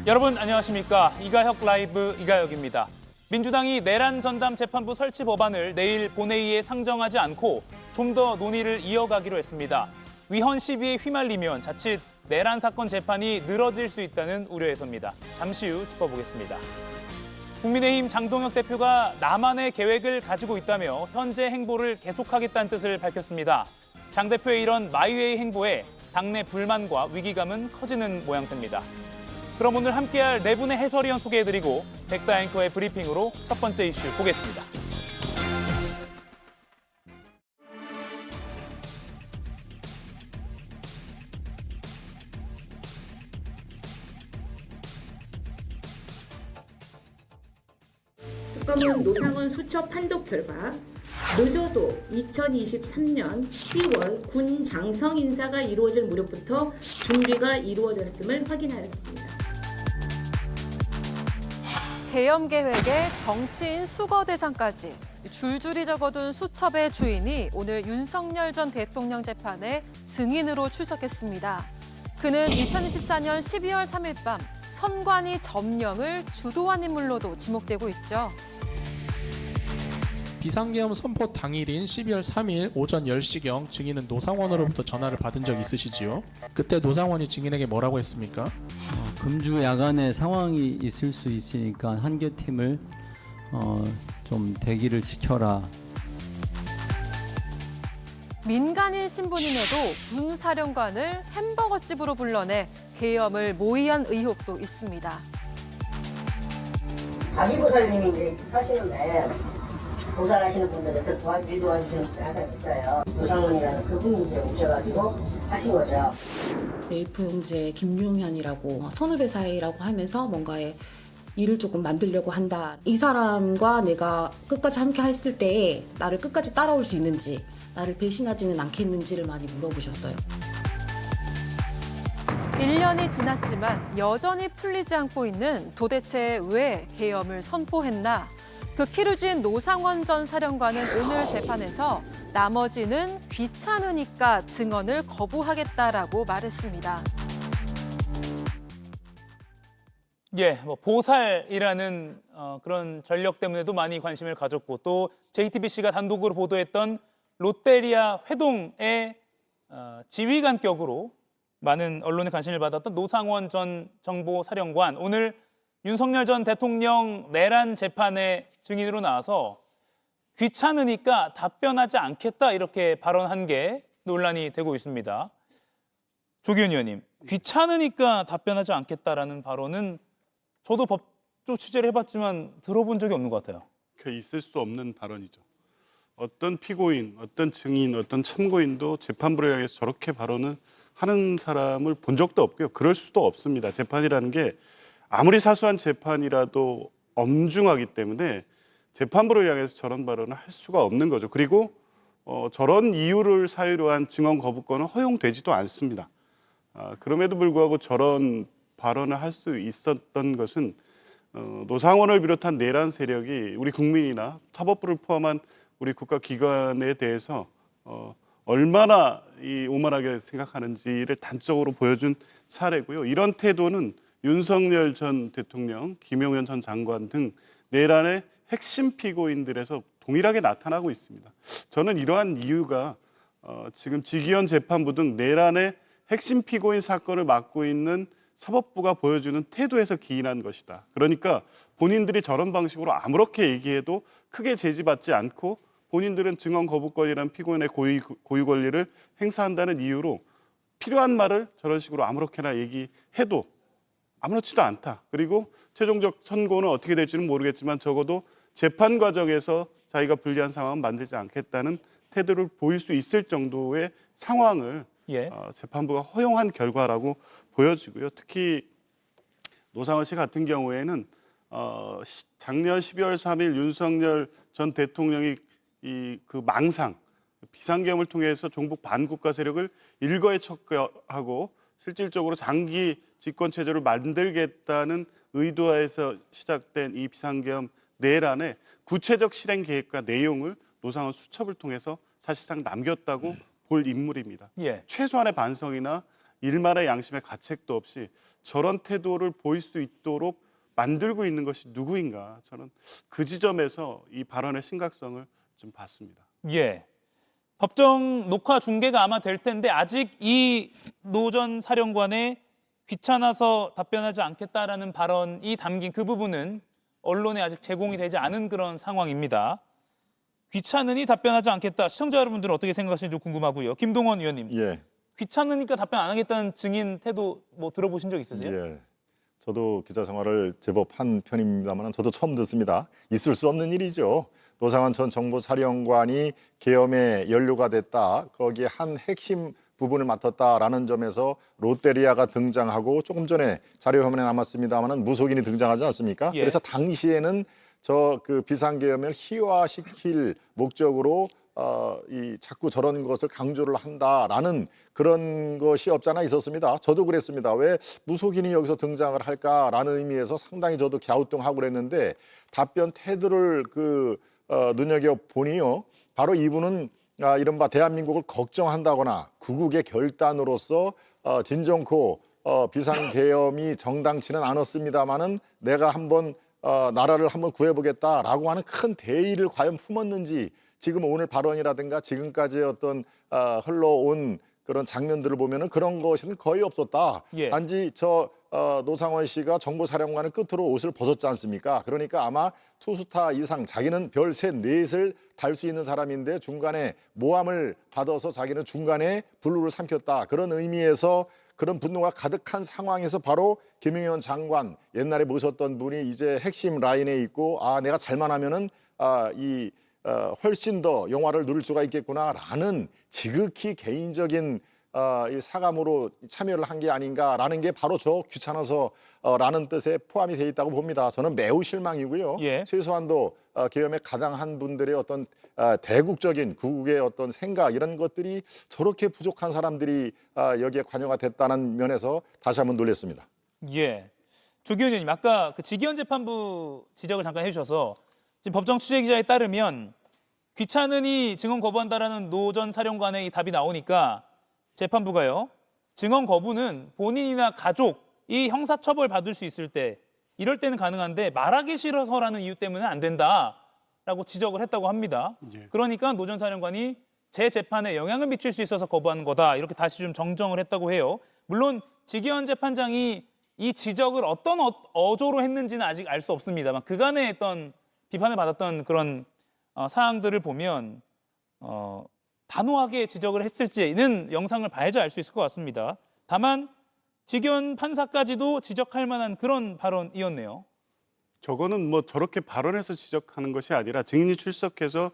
여러분 안녕하십니까. 이가혁 라이브 이가혁입니다. 민주당이 내란 전담 재판부 설치 법안을 내일 본회의에 상정하지 않고 좀 더 논의를 이어가기로 했습니다. 위헌 시비에 휘말리면 자칫 내란 사건 재판이 늘어질 수 있다는 우려에서입니다. 잠시 후 짚어보겠습니다. 국민의힘 장동혁 대표가 나만의 계획을 가지고 있다며 현재 행보를 계속하겠다는 뜻을 밝혔습니다. 장 대표의 이런 마이웨이 행보에 당내 불만과 위기감은 커지는 모양새입니다. 그럼 오늘 함께할 네 분의 해설위원 소개해드리고 백다 앵커의 브리핑으로 첫 번째 이슈 보겠습니다. 특검은 노상원 수첩 판독 결과 늦어도 2023년 10월 군 장성 인사가 이루어질 무렵부터 준비가 이루어졌음을 확인하였습니다. 계엄 계획에 정치인 수거 대상까지 줄줄이 적어둔 수첩의 주인이 오늘 윤석열 전 대통령 재판에 증인으로 출석했습니다. 그는 2014년 12월 3일 밤 선관위 점령을 주도한 인물로도 지목되고 있죠. 비상계엄 선포 당일인 12월 3일 오전 10시경 증인은 노상원으로부터 전화를 받은 적 있으시지요? 그때 노상원이 증인에게 뭐라고 했습니까? 금주 야간에 상황이 있을 수 있으니까 한 개 팀을 좀 대기를 시켜라. 민간인 신분임에도 군 사령관을 햄버거집으로 불러내 계엄을 모의한 의혹도 있습니다. 자기보살님이 이제 사시는데 보살하시는 분들 옆에 일 도와주시는 분들 항상 있어요. 노상원이라는 그분이 이제 오셔가지고 하신 거죠. A4 형제 김용현이라고 선후배 사이라고 하면서 뭔가의 일을 조금 만들려고 한다. 이 사람과 내가 끝까지 함께 했을 때 나를 끝까지 따라올 수 있는지, 나를 배신하지는 않겠는지를 많이 물어보셨어요. 1년이 지났지만 여전히 풀리지 않고 있는 도대체 왜 계엄을 선포했나? 그 키를 쥔 노상원 전 사령관은 오늘 재판에서 나머지는 귀찮으니까 증언을 거부하겠다라고 말했습니다. 보살이라는 그런 전력 때문에도 많이 관심을 가졌고 또 JTBC가 단독으로 보도했던 롯데리아 회동의 지휘관격으로 많은 언론의 관심을 받았던 노상원 전 정보사령관, 오늘 윤석열 전 대통령 내란 재판의 증인으로 나와서 귀찮으니까 답변하지 않겠다 이렇게 발언한 게 논란이 되고 있습니다. 조기현 의원님, 귀찮으니까 답변하지 않겠다라는 발언은 저도 법조 취재를 해봤지만 들어본 적이 없는 것 같아요. 있을 수 없는 발언이죠. 어떤 피고인, 어떤 증인, 어떤 참고인도 재판부를 향해서 저렇게 발언을 하는 사람을 본 적도 없고요. 그럴 수도 없습니다. 재판이라는 게 아무리 사소한 재판이라도 엄중하기 때문에 재판부를 향해서 저런 발언을 할 수가 없는 거죠. 그리고 저런 이유를 사유로 한 증언 거부권은 허용되지도 않습니다. 그럼에도 불구하고 저런 발언을 할 수 있었던 것은 노상원을 비롯한 내란 세력이 우리 국민이나 사법부를 포함한 우리 국가기관에 대해서 얼마나 오만하게 생각하는지를 단적으로 보여준 사례고요. 이런 태도는 윤석열 전 대통령, 김용현 전 장관 등 내란의 핵심 피고인들에서 동일하게 나타나고 있습니다. 저는 이러한 이유가 지금 지기현 재판부 등 내란의 핵심 피고인 사건을 맡고 있는 사법부가 보여주는 태도에서 기인한 것이다. 그러니까 본인들이 저런 방식으로 아무렇게 얘기해도 크게 제지받지 않고 본인들은 증언 거부권이라는 피고인의 고유 권리를 행사한다는 이유로 필요한 말을 저런 식으로 아무렇게나 얘기해도 아무렇지도 않다. 그리고 최종적 선고는 어떻게 될지는 모르겠지만 적어도 재판 과정에서 자기가 불리한 상황은 만들지 않겠다는 태도를 보일 수 있을 정도의 상황을 재판부가 허용한 결과라고 보여지고요. 특히 노상원 씨 같은 경우에는 작년 12월 3일 윤석열 전 대통령이 그 망상, 비상계엄을 통해서 종북 반국가 세력을 일거에 척하고 실질적으로 장기 집권 체제를 만들겠다는 의도에서 시작된 이 비상계엄 내란의 구체적 실행 계획과 내용을 노상원 수첩을 통해서 사실상 남겼다고 볼 인물입니다. 최소한의 반성이나 일말의 양심의 가책도 없이 저런 태도를 보일 수 있도록 만들고 있는 것이 누구인가, 저는 그 지점에서 이 발언의 심각성을 좀 봤습니다. 예. 법정 녹화 중계가 아마 될 텐데 아직 이 노 전 사령관의 귀찮아서 답변하지 않겠다라는 발언이 담긴 그 부분은 언론에 아직 제공이 되지 않은 그런 상황입니다. 귀찮으니 답변하지 않겠다. 시청자 여러분들은 어떻게 생각하시는지 궁금하고요. 김동원 의원님. 예, 귀찮으니까 답변 안 하겠다는 증인 태도 뭐 들어보신 적 있으세요? 예. 저도 기자 생활을 제법 한 편입니다만 저도 처음 듣습니다. 있을 수 없는 일이죠. 노상원 전 정보사령관이 계엄에 연루가 됐다. 거기에 한 핵심 부분을 맡았다라는 점에서 롯데리아가 등장하고 조금 전에 자료 화면에 남았습니다만 무속인이 등장하지 않습니까? 예. 그래서 당시에는 저 그 비상계엄을 희화시킬 목적으로 이 자꾸 저런 것을 강조를 한다라는 그런 것이 없잖아 있었습니다. 저도 그랬습니다. 왜 무속인이 여기서 등장을 할까라는 의미에서 상당히 저도 갸우뚱하고 그랬는데 답변 태도를 눈여겨 보니요. 바로 이분은 이른바 대한민국을 걱정한다거나 구국의 결단으로서 진정코 비상계엄이 정당치는 않았습니다마는 내가 한번 나라를 한번 구해보겠다라고 하는 큰 대의를 과연 품었는지 지금 오늘 발언이라든가 지금까지의 어떤 흘러온 그런 장면들을 보면은 그런 것은 거의 없었다. 예. 단지 노상원 씨가 정보사령관을 끝으로 옷을 벗었지 않습니까? 그러니까 아마 투스타 이상 자기는 별 셋, 넷을 달 수 있는 사람인데 중간에 모함을 받아서 자기는 중간에 불루를 삼켰다. 그런 의미에서 그런 분노가 가득한 상황에서 바로 김용현 장관 옛날에 모셨던 분이 이제 핵심 라인에 있고 내가 잘만 하면은 훨씬 더 영화를 누릴 수가 있겠구나라는 지극히 개인적인 이 사감으로 참여를 한 게 아닌가라는 게 바로 저 귀찮아서라는 뜻에 포함이 돼 있다고 봅니다. 저는 매우 실망이고요. 예. 최소한도 계엄에 가담한 분들의 어떤 대국적인 구국의 어떤 생각 이런 것들이 저렇게 부족한 사람들이 여기에 관여가 됐다는 면에서 다시 한번 놀랐습니다. 예. 조기현 의원님, 아까 그 지기현 재판부 지적을 잠깐 해주셔서 지금 법정 취재 기자에 따르면 귀찮으니 증언 거부한다라는 노 전 사령관의 이 답이 나오니까 재판부가요. 증언 거부는 본인이나 가족이 형사처벌 받을 수 있을 때 이럴 때는 가능한데 말하기 싫어서라는 이유 때문에 안 된다라고 지적을 했다고 합니다. 예. 그러니까 노 전 사령관이 제 재판에 영향을 미칠 수 있어서 거부하는 거다. 이렇게 다시 좀 정정을 했다고 해요. 물론 지기현 재판장이 이 지적을 어떤 어조로 했는지는 아직 알 수 없습니다만 그간의 어떤 비판을 받았던 그런 사항들을 보면 단호하게 지적을 했을지는 영상을 봐야지 알 수 있을 것 같습니다. 다만 지기현 판사까지도 지적할 만한 그런 발언이었네요. 저거는 뭐 저렇게 발언해서 지적하는 것이 아니라 증인이 출석해서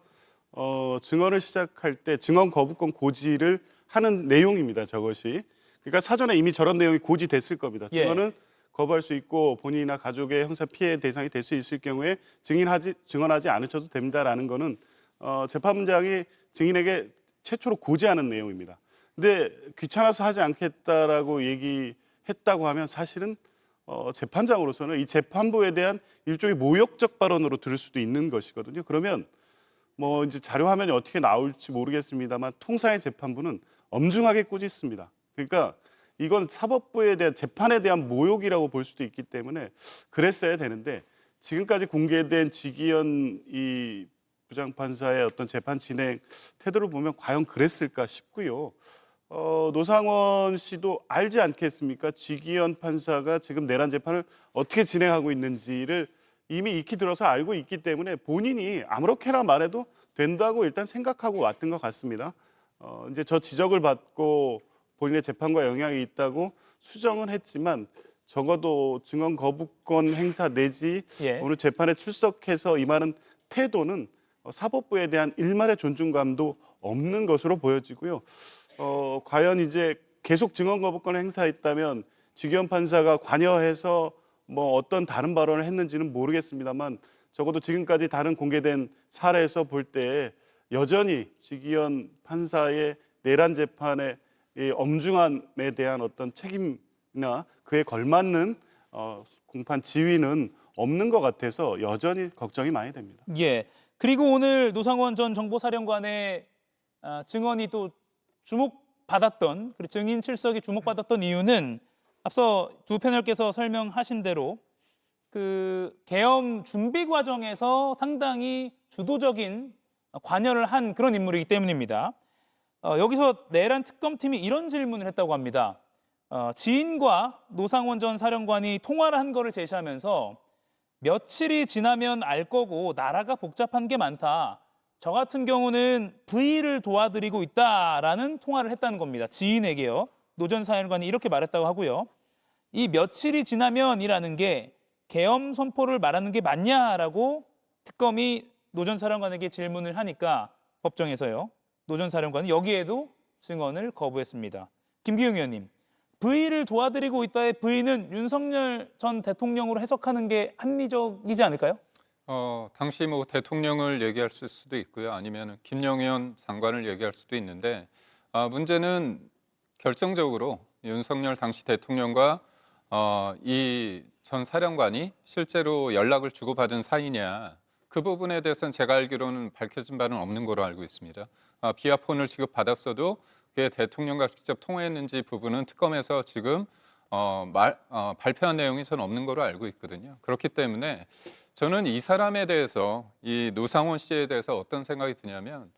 증언을 시작할 때 증언 거부권 고지를 하는 내용입니다. 저것이. 그러니까 사전에 이미 저런 내용이 고지됐을 겁니다. 예. 증언은 거부할 수 있고 본인이나 가족의 형사 피해 대상이 될 수 있을 경우에 증언하지 않으셔도 됩니다라는 거는 재판장이 증인에게 최초로 고지하는 내용입니다. 근데 귀찮아서 하지 않겠다라고 얘기했다고 하면 사실은 재판장으로서는 이 재판부에 대한 일종의 모욕적 발언으로 들을 수도 있는 것이거든요. 그러면 뭐 이제 자료 화면이 어떻게 나올지 모르겠습니다만 통상의 재판부는 엄중하게 꾸짖습니다. 그러니까 이건 사법부에 대한 재판에 대한 모욕이라고 볼 수도 있기 때문에 그랬어야 되는데 지금까지 공개된 지기현 이 부장판사의 어떤 재판 진행 태도를 보면 과연 그랬을까 싶고요. 노상원 씨도 알지 않겠습니까? 지기현 판사가 지금 내란 재판을 어떻게 진행하고 있는지를 이미 익히 들어서 알고 있기 때문에 본인이 아무렇게나 말해도 된다고 일단 생각하고 왔던 것 같습니다. 이제 저 지적을 받고 본인의 재판과 영향이 있다고 수정은 했지만 적어도 증언 거부권 행사 내지 예. 오늘 재판에 출석해서 임하는 태도는 사법부에 대한 일말의 존중감도 없는 것으로 보여지고요. 과연 이제 계속 증언 거부권을 행사했다면 지기현 판사가 관여해서 뭐 어떤 다른 발언을 했는지는 모르겠습니다만 적어도 지금까지 다른 공개된 사례에서 볼 때 여전히 지기현 판사의 내란 재판의 이 엄중함에 대한 어떤 책임이나 그에 걸맞는 공판 지위는 없는 것 같아서 여전히 걱정이 많이 됩니다. 예. 그리고 오늘 노상원 전 정보사령관의 증언이 또 주목받았던, 그리고 증인 출석이 주목받았던 이유는 앞서 두 패널께서 설명하신 대로 그 계엄 준비 과정에서 상당히 주도적인 관여를 한 그런 인물이기 때문입니다. 여기서 내란 특검팀이 이런 질문을 했다고 합니다. 지인과 노상원 전 사령관이 통화를 한 거를 제시하면서 며칠이 지나면 알 거고 나라가 복잡한 게 많다. 저 같은 경우는 V를 도와드리고 있다라는 통화를 했다는 겁니다. 지인에게요. 노 전 사령관이 이렇게 말했다고 하고요. 이 며칠이 지나면이라는 게 계엄 선포를 말하는 게 맞냐라고 특검이 노 전 사령관에게 질문을 하니까 법정에서요. 노 전 사령관은 여기에도 증언을 거부했습니다. 김기웅 의원님, V를 도와드리고 있다의 V는 윤석열 전 대통령으로 해석하는 게 합리적이지 않을까요? 당시 뭐 대통령을 얘기할 수도 있고요. 아니면 김영현 장관을 얘기할 수도 있는데 문제는 결정적으로 윤석열 당시 대통령과 이 전 사령관이 실제로 연락을 주고받은 사이냐, 그 부분에 대해서는 제가 알기로는 밝혀진 바는 없는 거로 알고 있습니다. 비아폰을 지급받았어도 그게 대통령과 직접 통화했는지 부분은 특검에서 지금 발표한 내용이 전 없는 거로 알고 있거든요. 그렇기 때문에 저는 이 사람에 대해서, 이 노상원 씨에 대해서 어떤 생각이 드냐면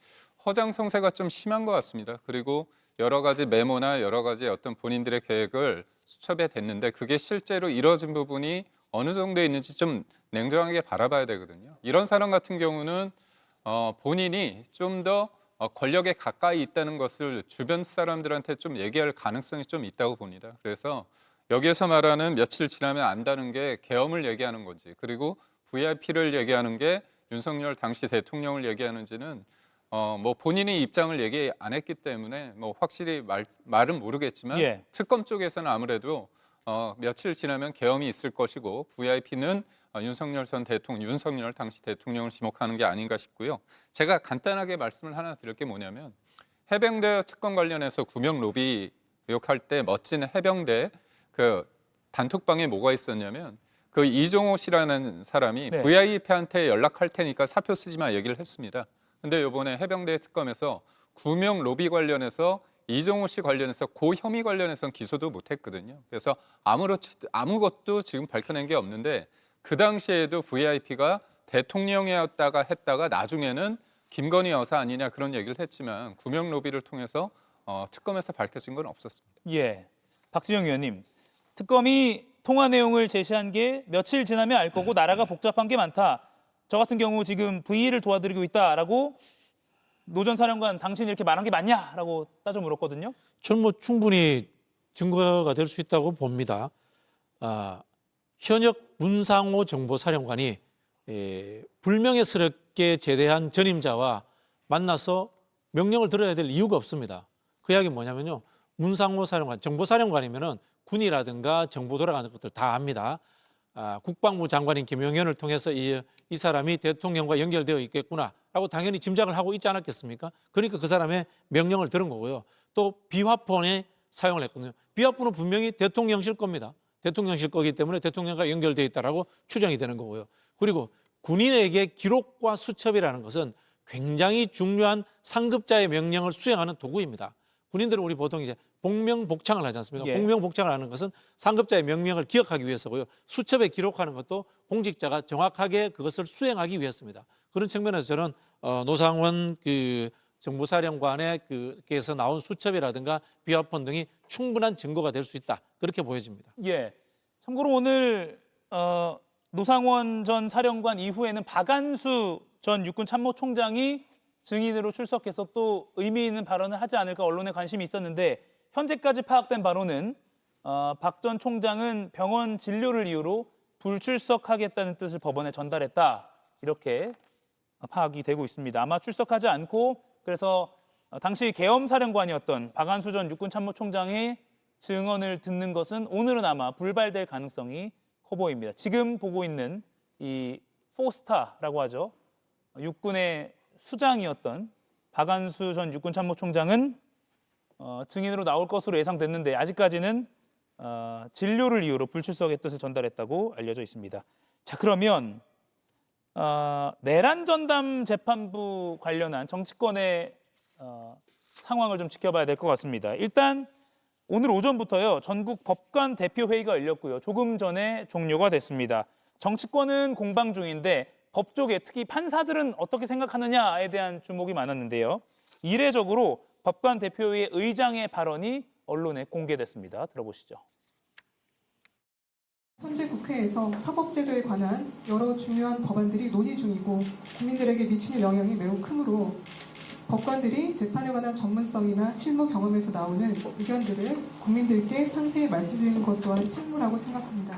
허장성세가 좀 심한 것 같습니다. 그리고 여러 가지 메모나 여러 가지 어떤 본인들의 계획을 수첩에 댔는데 그게 실제로 이루어진 부분이 어느 정도에 있는지 좀 냉정하게 바라봐야 되거든요. 이런 사람 같은 경우는 본인이 좀 더 권력에 가까이 있다는 것을 주변 사람들한테 좀 얘기할 가능성이 좀 있다고 봅니다. 그래서 여기에서 말하는 며칠 지나면 안다는 게 계엄을 얘기하는 건지, 그리고 VIP를 얘기하는 게 윤석열 당시 대통령을 얘기하는지는 뭐 본인의 입장을 얘기 안 했기 때문에 뭐 확실히 말은 모르겠지만 예. 특검 쪽에서는 아무래도 며칠 지나면 계엄이 있을 것이고 VIP는 윤석열 당시 대통령을 지목하는 게 아닌가 싶고요. 제가 간단하게 말씀을 하나 드릴 게 뭐냐면 해병대 특검 관련해서 구명 로비 의혹할 때 멋진 해병대 그 단톡방에 뭐가 있었냐면 그 이종호 씨라는 사람이 네. VIP한테 연락할 테니까 사표 쓰지 마 얘기를 했습니다. 근데 이번에 해병대 특검에서 구명 로비 관련해서 이종호 씨 관련해서 고 혐의 관련해서는 기소도 못했거든요. 그래서 아무것도 지금 밝혀낸 게 없는데 그 당시에도 VIP가 대통령이었다가 했다가 나중에는 김건희 여사 아니냐 그런 얘기를 했지만 구명 로비를 통해서 특검에서 밝혀진 건 없었습니다. 예, 박지영 의원님, 특검이 통화 내용을 제시한 게 며칠 지나면 알 거고 나라가 복잡한 게 많다. 저 같은 경우 지금 V를 도와드리고 있다라고 노 전 사령관 당신이 이렇게 말한 게 맞냐라고 따져 물었거든요. 저는 뭐 충분히 증거가 될 수 있다고 봅니다. 현역 문상호 정보사령관이 불명예스럽게 제대한 전임자와 만나서 명령을 들어야 될 이유가 없습니다. 그 이야기는 뭐냐면요. 문상호 사령관, 정보사령관이면은 군이라든가 정보 돌아가는 것들 다 압니다. 국방부 장관인 김용현을 통해서 이 사람이 대통령과 연결되어 있겠구나라고 당연히 짐작을 하고 있지 않았겠습니까? 그러니까 그 사람의 명령을 들은 거고요. 또 비화폰에 사용을 했거든요. 비화폰은 분명히 대통령실 겁니다. 대통령실 거기 때문에 대통령과 연결되어 있다라고 추정이 되는 거고요. 그리고 군인에게 기록과 수첩이라는 것은 굉장히 중요한 상급자의 명령을 수행하는 도구입니다. 군인들은 우리 보통 이제 복명복창을 하지 않습니까? 예. 복명복창을 하는 것은 상급자의 명령을 기억하기 위해서고요. 수첩에 기록하는 것도 공직자가 정확하게 그것을 수행하기 위해서입니다. 그런 측면에서 저는 노상원 그 정보사령관의 그에서 나온 수첩이라든가 비화폰 등이 충분한 증거가 될 수 있다. 그렇게 보여집니다. 예, 참고로 오늘 노상원 전 사령관 이후에는 박안수 전 육군 참모총장이 증인으로 출석해서 또 의미 있는 발언을 하지 않을까 언론에 관심이 있었는데 현재까지 파악된 바로는 박 전 총장은 병원 진료를 이유로 불출석하겠다는 뜻을 법원에 전달했다. 이렇게 파악이 되고 있습니다. 아마 출석하지 않고 그래서 당시 계엄사령관이었던 박안수 전 육군 참모총장의 증언을 듣는 것은 오늘은 아마 불발될 가능성이 커 보입니다. 지금 보고 있는 이 포스타라고 하죠. 육군의 수장이었던 박안수 전 육군 참모총장은 증인으로 나올 것으로 예상됐는데 아직까지는 진료를 이유로 불출석의 뜻을 전달했다고 알려져 있습니다. 자, 그러면 내란 전담 재판부 관련한 정치권의 상황을 좀 지켜봐야 될 것 같습니다. 일단 오늘 오전부터요. 전국 법관 대표회의가 열렸고요. 조금 전에 종료가 됐습니다. 정치권은 공방 중인데 법조계, 특히 판사들은 어떻게 생각하느냐에 대한 주목이 많았는데요. 이례적으로 법관 대표회의 의장의 발언이 언론에 공개됐습니다. 들어보시죠. 현재 국회에서 사법제도에 관한 여러 중요한 법안들이 논의 중이고 국민들에게 미치는 영향이 매우 크므로 법관들이 재판에 관한 전문성이나 실무 경험에서 나오는 의견들을 국민들께 상세히 말씀드리는 것 또한 책무라고 생각합니다.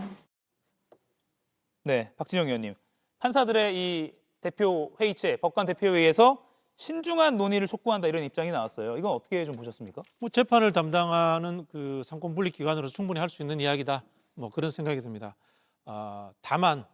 네, 박진영 의원님. 판사들의 이 대표 회의체, 법관 대표회의에서 신중한 논의를 촉구한다 이런 입장이 나왔어요. 이건 어떻게 좀 보셨습니까? 뭐 재판을 담당하는 그 상권 분립 기관으로서 충분히 할 수 있는 이야기다. 뭐 그런 생각이 듭니다. 다만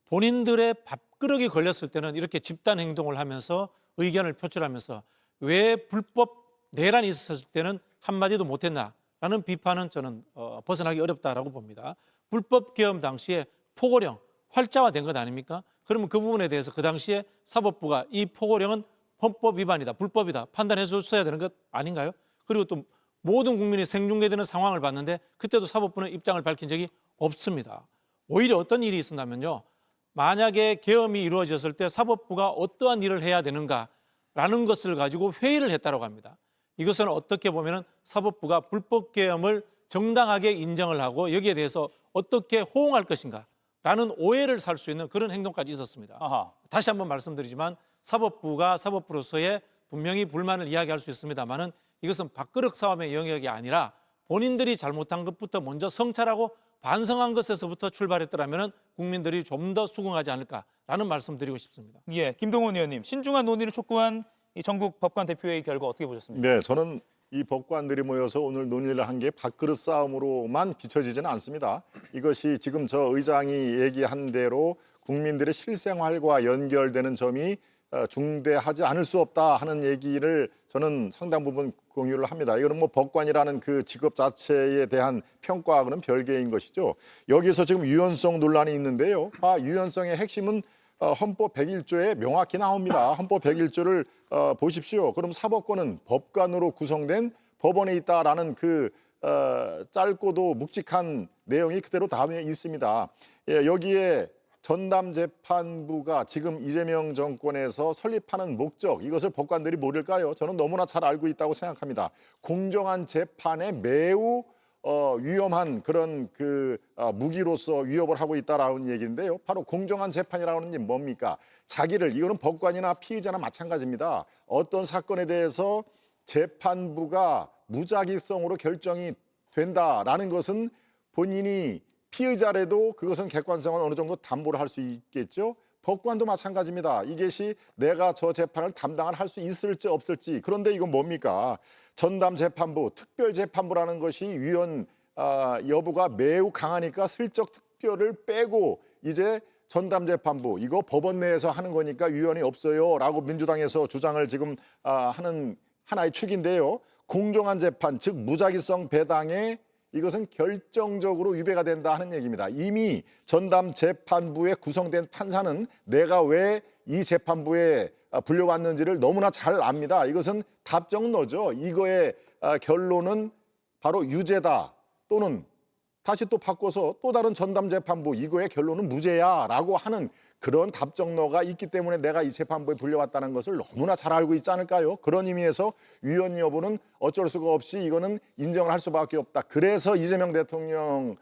본인들의 밥그릇이 걸렸을 때는 이렇게 집단 행동을 하면서 의견을 표출하면서 왜 불법 내란이 있었을 때는 한마디도 못했나라는 비판은 저는 벗어나기 어렵다라고 봅니다. 불법 계엄 당시에 포고령 활자화된 것 아닙니까? 그러면 그 부분에 대해서 그 당시에 사법부가 이 포고령은 헌법 위반이다, 불법이다 판단해 줬어야 되는 것 아닌가요? 그리고 또 모든 국민이 생중계되는 상황을 봤는데 그때도 사법부는 입장을 밝힌 적이 없습니다. 오히려 어떤 일이 있었냐면요. 만약에 계엄이 이루어졌을 때 사법부가 어떠한 일을 해야 되는가라는 것을 가지고 회의를 했다고 합니다. 이것은 어떻게 보면 사법부가 불법 계엄을 정당하게 인정을 하고 여기에 대해서 어떻게 호응할 것인가 라는 오해를 살 수 있는 그런 행동까지 있었습니다. 아하. 다시 한번 말씀드리지만 사법부가 사법부로서의 분명히 불만을 이야기할 수 있습니다만은 이것은 밥그릇 싸움의 영역이 아니라 본인들이 잘못한 것부터 먼저 성찰하고 반성한 것에서부터 출발했더라면 국민들이 좀 더 수긍하지 않을까라는 말씀 드리고 싶습니다. 예, 김동원 의원님. 신중한 논의를 촉구한 이 전국 법관 대표회의 결과 어떻게 보셨습니까? 네, 저는 이 법관들이 모여서 오늘 논의를 한 게 밥그릇 싸움으로만 비춰지지는 않습니다. 이것이 지금 저 의장이 얘기한 대로 국민들의 실생활과 연결되는 점이 중대하지 않을 수 없다 하는 얘기를 저는 상당 부분 공유를 합니다. 이거는 뭐 법관이라는 그 직업 자체에 대한 평가하고는 별개인 것이죠. 여기서 지금 유연성 논란이 있는데요. 유연성의 핵심은 헌법 101조에 명확히 나옵니다. 헌법 101조를 보십시오. 그럼 사법권은 법관으로 구성된 법원에 있다라는 그 짧고도 묵직한 내용이 그대로 다음에 있습니다. 예, 여기에 전담재판부가 지금 이재명 정권에서 설립하는 목적, 이것을 법관들이 모를까요? 저는 너무나 잘 알고 있다고 생각합니다. 공정한 재판에 매우 위험한 그런 그 무기로서 위협을 하고 있다라는 얘기인데요. 바로 공정한 재판이라는 게 뭡니까? 자기를, 이거는 법관이나 피의자나 마찬가지입니다. 어떤 사건에 대해서 재판부가 무작위성으로 결정이 된다라는 것은 본인이 피의자라도 그것은 객관성은 어느 정도 담보를 할 수 있겠죠. 법관도 마찬가지입니다. 이것이 내가 저 재판을 담당을 할 수 있을지 없을지. 그런데 이건 뭡니까? 전담재판부, 특별재판부라는 것이 위헌 여부가 매우 강하니까 슬쩍 특별을 빼고 이제 전담재판부, 이거 법원 내에서 하는 거니까 위헌이 없어요 라고 민주당에서 주장을 지금 하는 하나의 축인데요. 공정한 재판, 즉 무작위성 배당에 이것은 결정적으로 위배가 된다 하는 얘기입니다. 이미 전담재판부에 구성된 판사는 내가 왜 이 재판부에 불려왔는지를 너무나 잘 압니다. 이것은 답정너죠. 이거의 결론은 바로 유죄다 또는 다시 또 바꿔서 또 다른 전담재판부 이거의 결론은 무죄야라고 하는 그런 답정너가 있기 때문에 내가 이 재판부에 불려왔다는 것을 너무나 잘 알고 있지 않을까요? 그런 의미에서 위헌 여부는 어쩔 수가 없이 이거는 인정을 할 수밖에 없다. 그래서 이재명 대통령도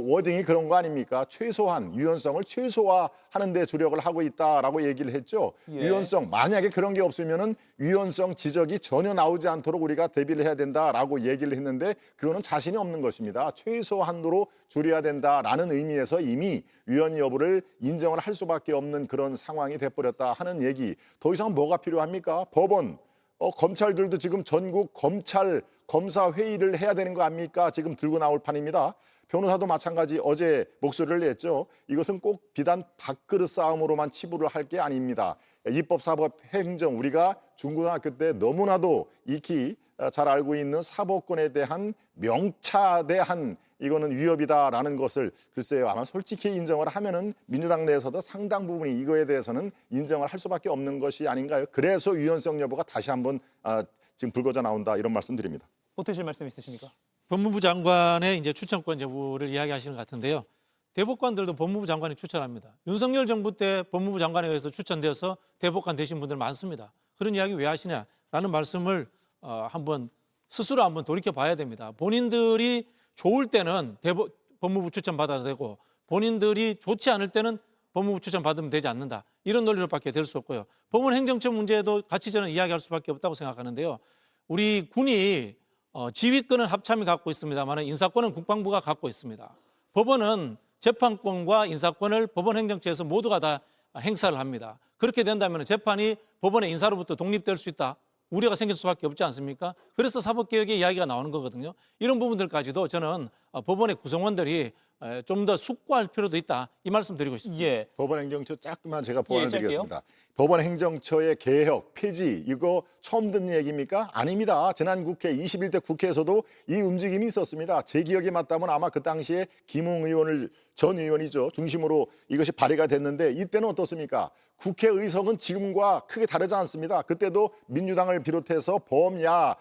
워딩이 그런 거 아닙니까? 최소한 유연성을 최소화하는 데 주력을 하고 있다라고 얘기를 했죠. 예. 유연성, 만약에 그런 게 없으면은 유연성 지적이 전혀 나오지 않도록 우리가 대비를 해야 된다라고 얘기를 했는데 그거는 자신이 없는 것입니다. 최소한도로 줄여야 된다라는 의미에서 이미 위헌 여부를 인정을 할 수밖에 없는 그런 상황이 돼버렸다 하는 얘기. 더 이상 뭐가 필요합니까? 법원, 검찰들도 지금 전국 검사 회의를 해야 되는 거 아닙니까? 지금 들고 나올 판입니다. 변호사도 마찬가지 어제 목소리를 냈죠. 이것은 꼭 비단 밥그릇 싸움으로만 치부를 할 게 아닙니다. 입법, 사법, 행정, 우리가 중고등학교 때 너무나도 익히 잘 알고 있는 사법권에 대한 명차대한 이거는 위협이다라는 것을 글쎄요 아마 솔직히 인정을 하면은 민주당 내에서도 상당 부분이 이거에 대해서는 인정을 할 수밖에 없는 것이 아닌가요? 그래서 유연성 여부가 다시 한번 지금 불거져 나온다 이런 말씀드립니다. 보태실 말씀 있으십니까? 법무부 장관의 이제 추천권 여부를 이야기하시는 것 같은데요. 대법관들도 법무부 장관이 추천합니다. 윤석열 정부 때 법무부 장관에 의해서 추천되어서 대법관 되신 분들 많습니다. 그런 이야기 왜 하시냐라는 말씀을 스스로 한번 돌이켜 봐야 됩니다. 본인들이 좋을 때는 법무부 추천 받아도 되고 본인들이 좋지 않을 때는 법무부 추천 받으면 되지 않는다. 이런 논리로밖에 될 수 없고요. 법원 행정처 문제도 같이 저는 이야기할 수밖에 없다고 생각하는데요. 우리 군이 지휘권은 합참이 갖고 있습니다만 인사권은 국방부가 갖고 있습니다. 법원은 재판권과 인사권을 법원 행정처에서 모두가 다 행사를 합니다. 그렇게 된다면 재판이 법원의 인사로부터 독립될 수 있다. 우려가 생길 수밖에 없지 않습니까? 그래서 사법개혁의 이야기가 나오는 거거든요. 이런 부분들까지도 저는 법원의 구성원들이 좀 더 숙고할 필요도 있다. 이 말씀 드리고 싶습니다. 예. 법원 행정처 조금만 제가 짧게요. 보완해드리겠습니다. 법원 행정처의 개혁, 폐지 이거 처음 듣는 얘기입니까? 아닙니다. 지난 국회 21대 국회에서도 이 움직임이 있었습니다. 제 기억에 맞다면 아마 그 당시에 김웅 전 의원이죠. 중심으로 이것이 발의가 됐는데 이때는 어떻습니까? 국회 의석은 지금과 크게 다르지 않습니다. 그때도 민주당을 비롯해서 범야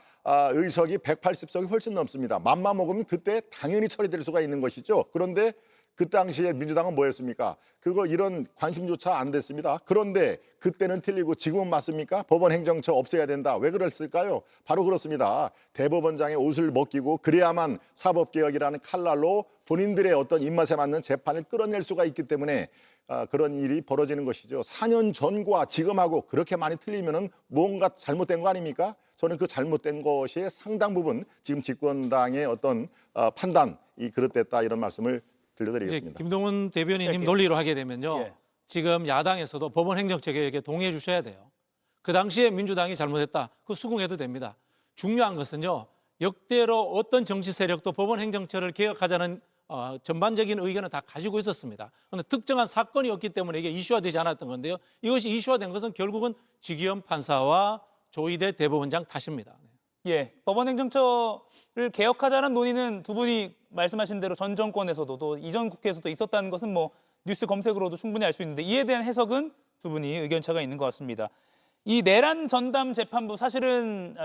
의석이 180석이 훨씬 넘습니다. 맘만 먹으면 그때 당연히 처리될 수가 있는 것이죠. 그런데 그 당시에 민주당은 뭐였습니까? 이런 관심조차 안 됐습니다. 그런데 그때는 틀리고 지금은 맞습니까? 법원 행정처 없애야 된다. 왜 그랬을까요? 바로 그렇습니다. 대법원장의 옷을 벗기고 그래야만 사법개혁이라는 칼날로 본인들의 어떤 입맛에 맞는 재판을 끌어낼 수가 있기 때문에 그런 일이 벌어지는 것이죠. 4년 전과 지금하고 그렇게 많이 틀리면은 뭔가 잘못된 거 아닙니까? 저는 그 잘못된 것이 상당 부분 지금 집권당의 어떤 판단이 그릇됐다 이런 말씀을 들려드리겠습니다. 김동훈 대변인님 논리로 하게 되면요. 예. 지금 야당에서도 법원 행정처 개혁에 동의해 주셔야 돼요. 그 당시에 민주당이 잘못했다. 그거 수긍해도 됩니다. 중요한 것은요. 역대로 어떤 정치 세력도 법원 행정처를 개혁하자는 전반적인 의견을 다 가지고 있었습니다. 그런데 특정한 사건이 없기 때문에 이게 이슈화되지 않았던 건데요. 이것이 이슈화된 것은 결국은 지기현 판사와 조희대 대법원장 탓입니다. 예, 법원 행정처를 개혁하자는 논의는 두 분이 말씀하신 대로 전 정권에서도 또 이전 국회에서도 있었다는 것은 뭐 뉴스 검색으로도 충분히 알 수 있는데 이에 대한 해석은 두 분이 의견차가 있는 것 같습니다. 이 내란 전담 재판부 사실은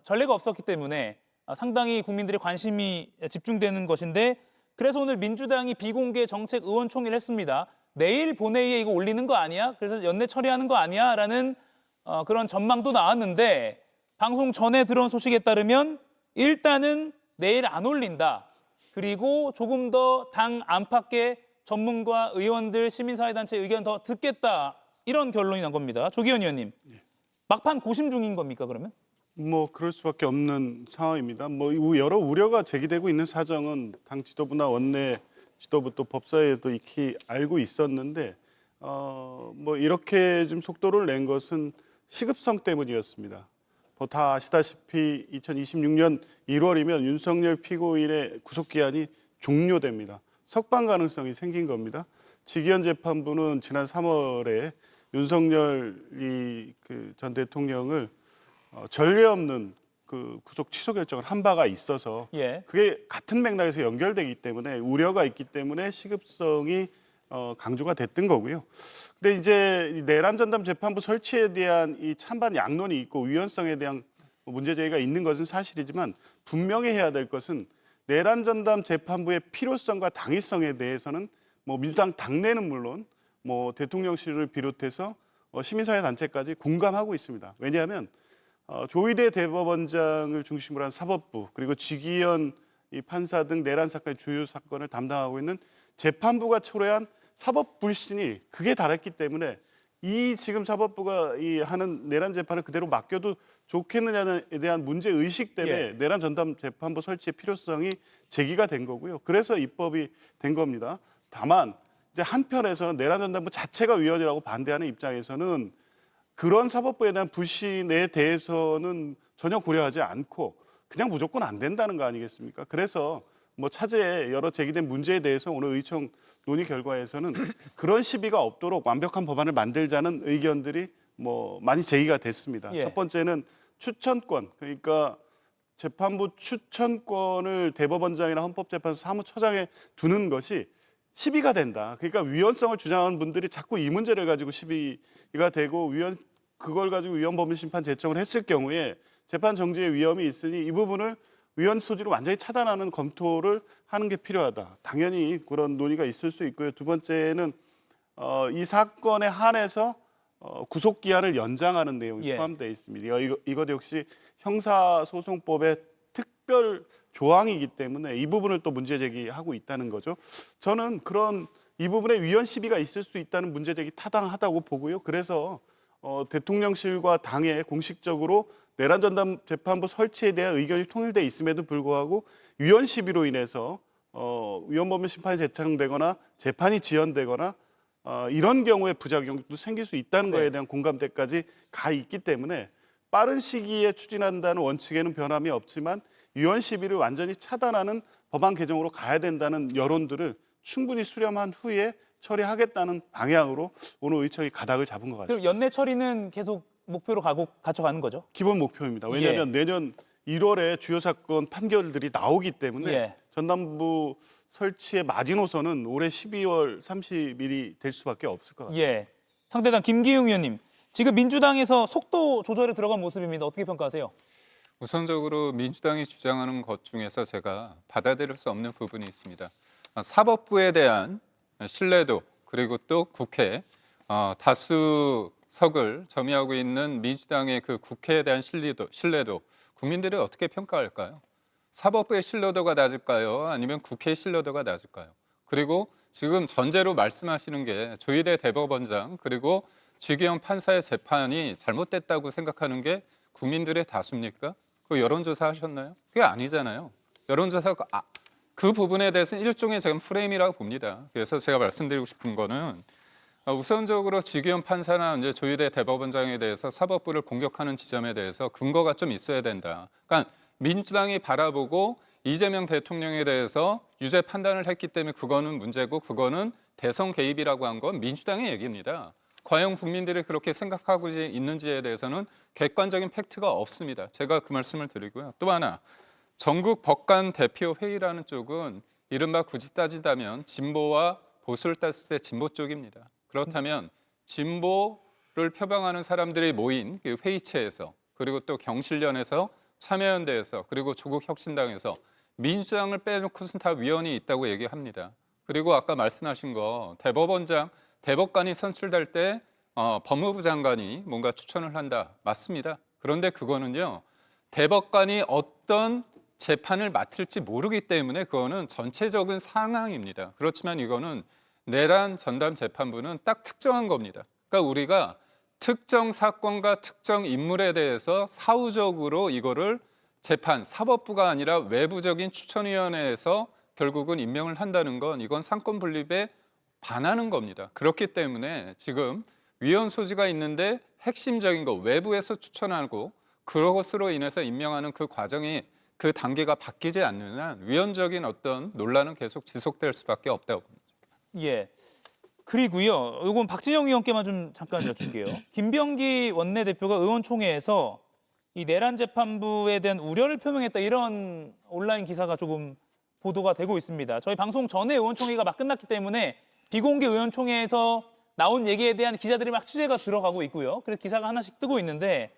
전례가 없었기 때문에 상당히 국민들의 관심이 집중되는 것인데 그래서 오늘 민주당이 비공개 정책 의원총회를 했습니다. 내일 본회의에 이거 올리는 거 아니야? 그래서 연내 처리하는 거 아니야? 라는 그런 전망도 나왔는데 방송 전에 들어온 소식에 따르면 일단은 내일 안 올린다. 그리고 조금 더 당 안팎의 전문가, 의원들, 시민사회단체 의견 더 듣겠다. 이런 결론이 난 겁니다. 조기현 의원님. 막판 고심 중인 겁니까 그러면? 뭐 그럴 수밖에 없는 상황입니다. 뭐 여러 우려가 제기되고 있는 사정은 당 지도부나 원내 지도부 또 법사위에도 익히 알고 있었는데 뭐 이렇게 좀 속도를 낸 것은 시급성 때문이었습니다. 뭐 다 아시다시피 2026년 1월이면 윤석열 피고인의 구속기한이 종료됩니다. 석방 가능성이 생긴 겁니다. 지기현 재판부는 지난 3월에 윤석열 전 대통령을 전례 없는 그 구속 취소 결정을 한 바가 있어서 그게 같은 맥락에서 연결되기 때문에 우려가 있기 때문에 시급성이 강조가 됐던 거고요. 근데 이제 내란 전담 재판부 설치에 대한 이 찬반 양론이 있고 위헌성에 대한 문제 제기가 있는 것은 사실이지만 분명히 해야 될 것은 내란 전담 재판부의 필요성과 당위성에 대해서는 뭐 민주당 당내는 물론 뭐 대통령실을 비롯해서 시민사회 단체까지 공감하고 있습니다. 왜냐하면 조희대 대법원장을 중심으로 한 사법부 그리고 지기현 판사 등 내란 사건의 주요 사건을 담당하고 있는 재판부가 초래한 사법 불신이 극에 달했기 때문에 이 지금 사법부가 하는 내란 재판을 그대로 맡겨도 좋겠느냐에 대한 문제 의식 때문에 내란 전담 재판부 설치의 필요성이 제기가 된 거고요. 그래서 입법이 된 겁니다. 다만 이제 한편에서는 내란 전담부 자체가 위헌이라고 반대하는 입장에서는 그런 사법부에 대한 불신에 대해서는 전혀 고려하지 않고 그냥 무조건 안 된다는 거 아니겠습니까? 그래서 뭐 차제에 여러 제기된 문제에 대해서 오늘 의총 논의 결과에서는 그런 시비가 없도록 완벽한 법안을 만들자는 의견들이 뭐 많이 제기가 됐습니다. 첫 번째는 추천권, 그러니까 재판부 추천권을 대법원장이나 헌법재판소 사무처장에 두는 것이 시비가 된다. 그러니까 위헌성을 주장하는 분들이 자꾸 이 문제를 가지고 시비가 되고 그걸 가지고 위헌법률심판 제청을 했을 경우에 재판 정지의 위험이 있으니 이 부분을 위헌 소지로 완전히 차단하는 검토를 하는 게 필요하다. 당연히 그런 논의가 있을 수 있고요. 두 번째는 이 사건에 한해서 구속 기한을 연장하는 내용이 예. 포함되어 있습니다. 이것 역시 형사소송법의 특별 조항이기 때문에 이 부분을 또 문제 제기하고 있다는 거죠. 저는 이 부분에 위헌 시비가 있을 수 있다는 문제 제기 타당하다고 보고요. 그래서 대통령실과 당에 공식적으로 내란 전담 재판부 설치에 대한 의견이 통일돼 있음에도 불구하고 위헌 시비로 인해서 위헌 법률 심판이 재청되거나 재판이 지연되거나 이런 경우에 부작용도 생길 수 있다는 거에 대한 공감대까지 가 있기 때문에 빠른 시기에 추진한다는 원칙에는 변함이 없지만 위헌 시비를 완전히 차단하는 법안 개정으로 가야 된다는 여론들을 충분히 수렴한 후에 처리하겠다는 방향으로 오늘 의총이 가닥을 잡은 것 같습니다. 그럼 연내 처리는 계속 목표로 갖춰가는 거죠? 기본 목표입니다. 왜냐하면 내년 1월에 주요 사건 판결들이 나오기 때문에 전담부 설치의 마지노선은 올해 12월 30일이 될 수밖에 없을 것 같습니다. 예. 상대당 김기웅 의원님, 지금 민주당에서 속도 조절에 들어간 모습입니다. 어떻게 평가하세요? 우선적으로 민주당이 주장하는 것 중에서 제가 받아들일 수 없는 부분이 있습니다. 사법부에 대한 신뢰도 그리고 또 국회 다수석을 점유하고 있는 민주당의 그 국회에 대한 신뢰도 국민들이 어떻게 평가할까요? 사법부의 신뢰도가 낮을까요? 아니면 국회의 신뢰도가 낮을까요? 그리고 지금 전제로 말씀하시는 게 조희대 대법원장 그리고 주기현 판사의 재판이 잘못됐다고 생각하는 게 국민들의 다수입니까? 그 여론조사 하셨나요? 그게 아니잖아요. 여론조사가 그 부분에 대해서는 일종의 지금 프레임이라고 봅니다. 그래서 제가 말씀드리고 싶은 거는 우선적으로 주기현 판사나 이제 조희대 대법원장에 대해서 사법부를 공격하는 지점에 대해서 근거가 좀 있어야 된다. 그러니까 민주당이 바라보고 이재명 대통령에 대해서 유죄 판단을 했기 때문에 그거는 문제고 그거는 대선 개입이라고 한 건 민주당의 얘기입니다. 과연 국민들이 그렇게 생각하고 있는지에 대해서는 객관적인 팩트가 없습니다. 제가 그 말씀을 드리고요. 또 하나, 전국 법관 대표 회의라는 쪽은 이른바 굳이 따지자면 진보와 보수를 따졌을 때 진보 쪽입니다. 그렇다면 진보를 표방하는 사람들이 모인 그 회의체에서 그리고 또 경실련에서 참여연대에서 그리고 조국혁신당에서 민주당을 빼놓고선 다 위원이 있다고 얘기합니다. 그리고 아까 말씀하신 거 대법관이 선출될 때 법무부 장관이 뭔가 추천을 한다. 맞습니다. 그런데 그거는요. 대법관이 어떤 재판을 맡을지 모르기 때문에 그거는 전체적인 상황입니다. 그렇지만 이거는 내란 전담 재판부는 딱 특정한 겁니다. 그러니까 우리가 특정 사건과 특정 인물에 대해서 사후적으로 이거를 사법부가 아니라 외부적인 추천위원회에서 결국은 임명을 한다는 건 이건 상권 분립에 반하는 겁니다. 그렇기 때문에 지금 위헌 소지가 있는데 핵심적인 거 외부에서 추천하고 그것으로 인해서 임명하는 그 과정이 그 단계가 바뀌지 않는 한 위헌적인 어떤 논란은 계속 지속될 수밖에 없다고 봅니다. 예. 그리고요. 이건 박진영 의원께만 좀 잠깐 여쭐게요. 김병기 원내대표가 의원총회에서 이 내란 재판부에 대한 우려를 표명했다 이런 온라인 기사가 조금 보도가 되고 있습니다. 저희 방송 전에 의원총회가 막 끝났기 때문에 비공개 의원총회에서 나온 얘기에 대한 기자들이 막 취재가 들어가고 있고요. 그래서 기사가 하나씩 뜨고 있는데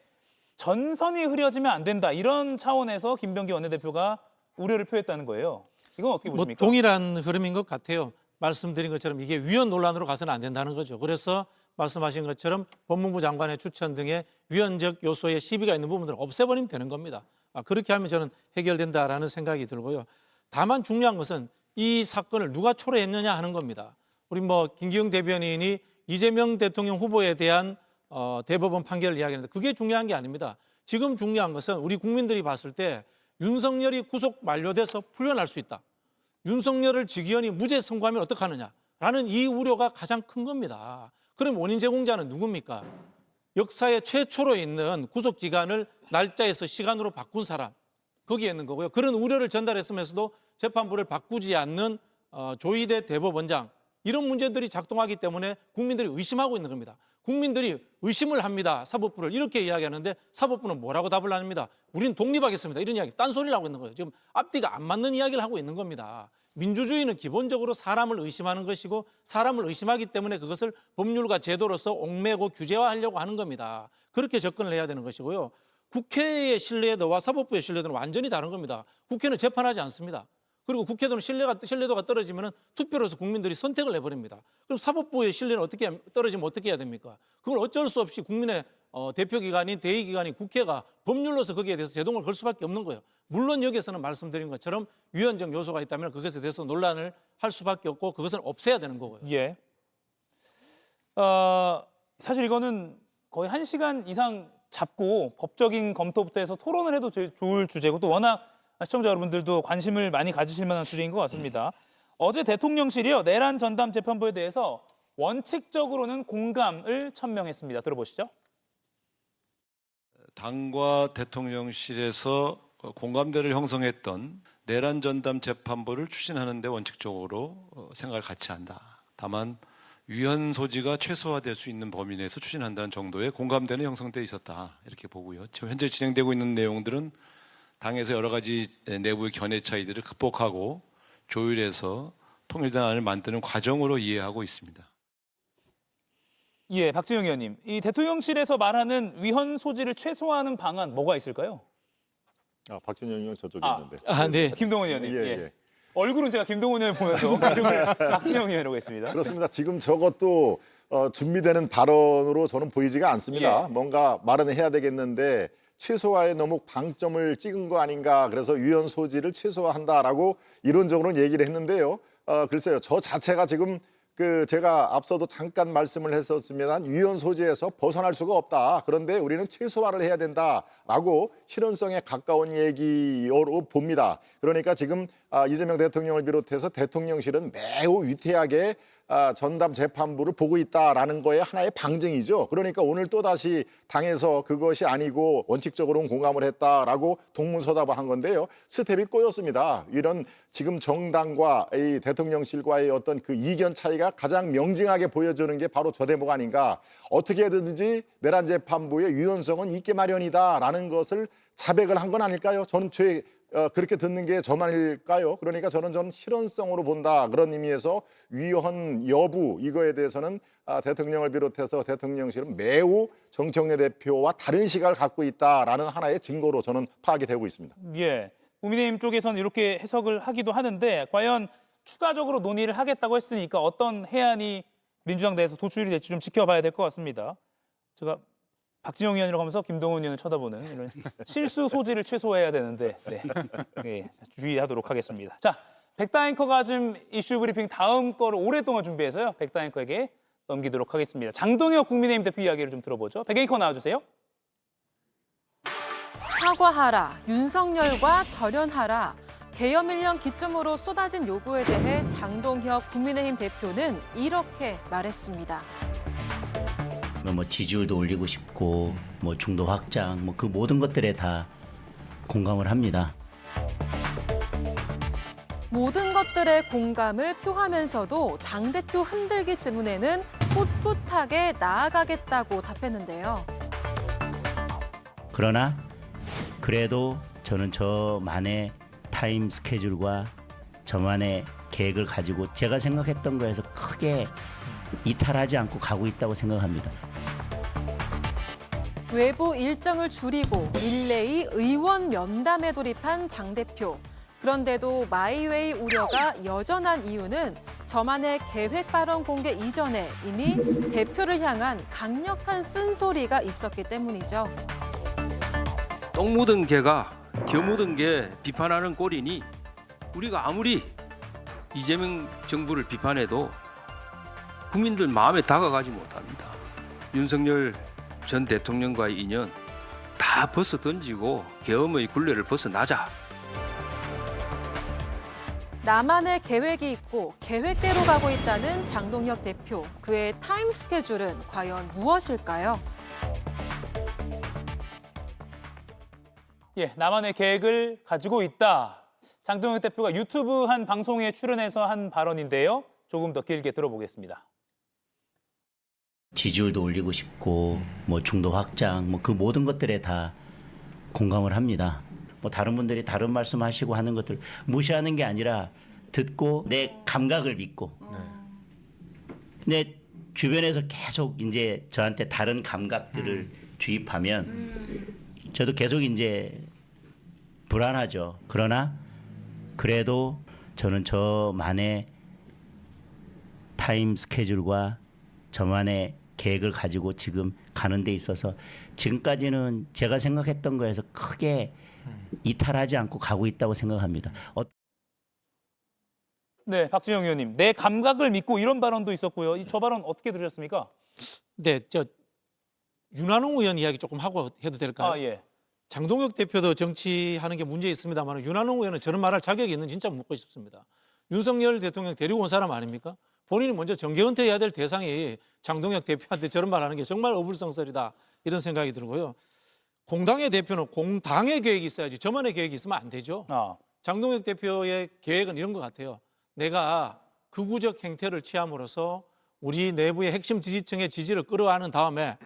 전선이 흐려지면 안 된다. 이런 차원에서 김병기 원내대표가 우려를 표했다는 거예요. 이건 어떻게 보십니까? 동일한 흐름인 것 같아요. 말씀드린 것처럼 이게 위헌 논란으로 가서는 안 된다는 거죠. 그래서 말씀하신 것처럼 법무부 장관의 추천 등의 위헌적 요소의 시비가 있는 부분들을 없애버리면 되는 겁니다. 그렇게 하면 저는 해결된다라는 생각이 들고요. 다만 중요한 것은 이 사건을 누가 초래했느냐 하는 겁니다. 우리 김기웅 대변인이 이재명 대통령 후보에 대한 대법원 판결을 이야기하는데 그게 중요한 게 아닙니다. 지금 중요한 것은 우리 국민들이 봤을 때 윤석열이 구속 만료돼서 풀려날 수 있다. 윤석열을 지기현이 무죄 선고하면 어떡하느냐라는 이 우려가 가장 큰 겁니다. 그럼 원인 제공자는 누굽니까? 역사에 최초로 있는 구속 기간을 날짜에서 시간으로 바꾼 사람 거기에 있는 거고요. 그런 우려를 전달했으면서도 재판부를 바꾸지 않는 조희대 대법원장 이런 문제들이 작동하기 때문에 국민들이 의심하고 있는 겁니다. 국민들이 의심을 합니다. 사법부를 이렇게 이야기하는데 사법부는 뭐라고 답을 합니다. 우리는 독립하겠습니다. 이런 이야기 딴소리를 하고 있는 거예요. 지금 앞뒤가 안 맞는 이야기를 하고 있는 겁니다. 민주주의는 기본적으로 사람을 의심하는 것이고 사람을 의심하기 때문에 그것을 법률과 제도로서 옥매고 규제화하려고 하는 겁니다. 그렇게 접근을 해야 되는 것이고요. 국회의 신뢰도와 사법부의 신뢰도는 완전히 다른 겁니다. 국회는 재판하지 않습니다. 그리고 국회도는 신뢰도가 떨어지면 투표로서 국민들이 선택을 해버립니다. 그럼 사법부의 신뢰는 떨어지면 어떻게 해야 됩니까? 그걸 어쩔 수 없이 국민의 대표기관인 대의기관인 국회가 법률로서 거기에 대해서 제동을 걸 수밖에 없는 거예요. 물론 여기에서는 말씀드린 것처럼 위헌적 요소가 있다면 그것에 대해서 논란을 할 수밖에 없고 그것은 없애야 되는 거고요. 예. 사실 이거는 거의 1시간 이상 잡고 법적인 검토부터 해서 토론을 해도 좋을 주제고 또 워낙 시청자 여러분들도 관심을 많이 가지실 만한 주제인 것 같습니다. 어제 대통령실이요, 내란 전담 재판부에 대해서 원칙적으로는 공감을 천명했습니다. 들어보시죠. 당과 대통령실에서 공감대를 형성했던 내란 전담 재판부를 추진하는 데 원칙적으로 생각을 같이 한다. 다만 위헌 소지가 최소화될 수 있는 범위 내에서 추진한다는 정도의 공감대는 형성돼 있었다. 이렇게 보고요. 지금 현재 진행되고 있는 내용들은 당에서 여러 가지 내부의 견해 차이들을 극복하고 조율해서 통일된 안을 만드는 과정으로 이해하고 있습니다. 예, 박지영 의원님. 이 대통령실에서 말하는 위헌 소지를 최소화하는 방안 뭐가 있을까요? 박준영 의원 저쪽에 있는데. 네. 김동원 의원님. 예, 예. 예. 얼굴은 제가 김동원 의원 보면서 박지영 의원이라고 했습니다. 그렇습니다. 지금 저것도 준비되는 발언으로 저는 보이지가 않습니다. 예. 뭔가 말은 해야 되겠는데 최소화에 너무 방점을 찍은 거 아닌가. 그래서 위헌 소지를 최소화한다라고 이론적으로는 얘기를 했는데요. 글쎄요. 저 자체가 지금 제가 앞서도 잠깐 말씀을 했었습니다만 위헌 소지에서 벗어날 수가 없다. 그런데 우리는 최소화를 해야 된다라고 실현성에 가까운 얘기로 봅니다. 그러니까 지금 이재명 대통령을 비롯해서 대통령실은 매우 위태하게 전담 재판부를 보고 있다라는 거에 하나의 방증이죠. 그러니까 오늘 또다시 당에서 그것이 아니고 원칙적으로는 공감을 했다라고 동문서답을 한 건데요. 스텝이 꼬였습니다. 이런 지금 정당과 이 대통령실과의 어떤 그 이견 차이가 가장 명징하게 보여주는 게 바로 저 대목 아닌가. 어떻게 해든지 내란 재판부의 유연성은 있게 마련이다라는 것을 자백을 한 건 아닐까요? 저는 그렇게 듣는 게 저만일까요? 그러니까 저는 실현성으로 본다. 그런 의미에서 위헌 여부 이거에 대해서는 대통령을 비롯해서 대통령실은 매우 정청래 대표와 다른 시각을 갖고 있다라는 하나의 증거로 저는 파악이 되고 있습니다. 예. 국민의힘 쪽에서는 이렇게 해석을 하기도 하는데 과연 추가적으로 논의를 하겠다고 했으니까 어떤 해안이 민주당 내에서 도출이 될지 좀 지켜봐야 될 것 같습니다. 제가 박진영 의원이라고 하면서 김동원 의원을 쳐다보는 이런 실수 소지를 최소화해야 되는데 네. 네, 주의하도록 하겠습니다. 자, 백다 앵커가 좀 이슈 브리핑 다음 거를 오랫동안 준비해서요. 백다 앵커에게 넘기도록 하겠습니다. 장동혁 국민의힘 대표 이야기를 좀 들어보죠. 백 앵커 나와주세요. 사과하라, 윤석열과 절연하라. 계엄 1년 기점으로 쏟아진 요구에 대해 장동혁 국민의힘 대표는 이렇게 말했습니다. 뭐 지지율도 올리고 싶고 뭐 중도 확장 뭐 그 모든 것들에 다 공감을 합니다. 모든 것들에 공감을 표하면서도 당대표 흔들기 질문에는 꿋꿋하게 나아가겠다고 답했는데요. 그러나 그래도 저는 저만의 타임 스케줄과 저만의 계획을 가지고 제가 생각했던 거에서 크게 이탈하지 않고 가고 있다고 생각합니다. 외부 일정을 줄이고 릴레이 의원 면담에 돌입한 장 대표. 그런데도 마이웨이 우려가 여전한 이유는 저만의 계획 발언 공개 이전에 이미 대표를 향한 강력한 쓴소리가 있었기 때문이죠. 똥 묻은 개가 겨 묻은 개 비판하는 꼴이니 우리가 아무리 이재명 정부를 비판해도 국민들 마음에 다가가지 못합니다. 윤석열 전 대통령과의 인연 다 벗어 던지고 계엄의 굴레를 벗어나자. 나만의 계획이 있고 계획대로 가고 있다는 장동혁 대표. 그의 타임 스케줄은 과연 무엇일까요? 예, 나만의 계획을 가지고 있다. 장동혁 대표가 유튜브 한 방송에 출연해서 한 발언인데요. 조금 더 길게 들어보겠습니다. 지지율도 올리고 싶고 뭐 중도 확장 뭐 그 모든 것들에 다 공감을 합니다. 뭐 다른 분들이 다른 말씀하시고 하는 것들 무시하는 게 아니라 듣고 내 감각을 믿고. 근데 주변에서 계속 이제 저한테 다른 감각들을 주입하면 저도 계속 이제 불안하죠. 그러나 그래도 저는 저만의 타임 스케줄과 저만의 계획을 가지고 지금 가는 데 있어서 지금까지는 제가 생각했던 거에서 크게 이탈하지 않고 가고 있다고 생각합니다. 네, 박진영 의원님. 내 감각을 믿고 이런 발언도 있었고요. 저 발언 어떻게 들으셨습니까? 네, 윤한홍 의원 이야기 조금 하고 해도 될까요? 아, 예. 장동혁 대표도 정치하는 게 문제 있습니다만 윤한홍 의원은 저런 말할 자격이 있는지 진짜 묻고 싶습니다. 윤석열 대통령 데리고 온 사람 아닙니까? 본인이 먼저 정계 은퇴해야 될 대상이 장동혁 대표한테 저런 말하는 게 정말 어불성설이다 이런 생각이 들고요. 공당의 대표는 공당의 계획이 있어야지 저만의 계획이 있으면 안 되죠. 장동혁 대표의 계획은 이런 것 같아요. 내가 극우적 행태를 취함으로써 우리 내부의 핵심 지지층의 지지를 끌어안은 다음에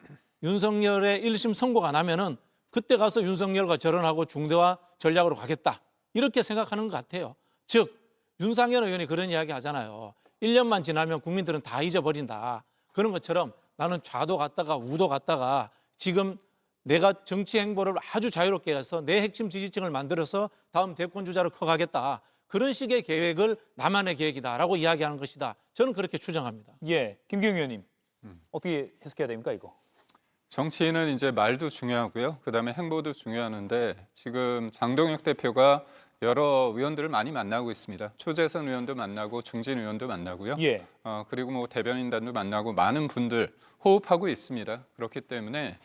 윤석열의 1심 선고가 나면은 그때 가서 윤석열과 절연하고 중대화 전략으로 가겠다. 이렇게 생각하는 것 같아요. 즉 윤상현 의원이 그런 이야기 하잖아요. 1년만 지나면 국민들은 다 잊어버린다. 그런 것처럼 나는 좌도 갔다가 우도 갔다가 지금 내가 정치 행보를 아주 자유롭게 해서 내 핵심 지지층을 만들어서 다음 대권 주자로 커가겠다. 그런 식의 계획을 나만의 계획이다라고 이야기하는 것이다. 저는 그렇게 추정합니다. 예, 김기웅 의원님. 어떻게 해석해야 됩니까, 이거? 정치인은 이제 말도 중요하고요. 그다음에 행보도 중요하는데 지금 장동혁 대표가 여러 의원들을 많이 만나고 있습니다. 초재선 의원도 만나고 중진 의원도 만나고요. 예. 그리고 뭐 대변인단도 만나고 많은 분들 호흡하고 있습니다. 그렇기 때문에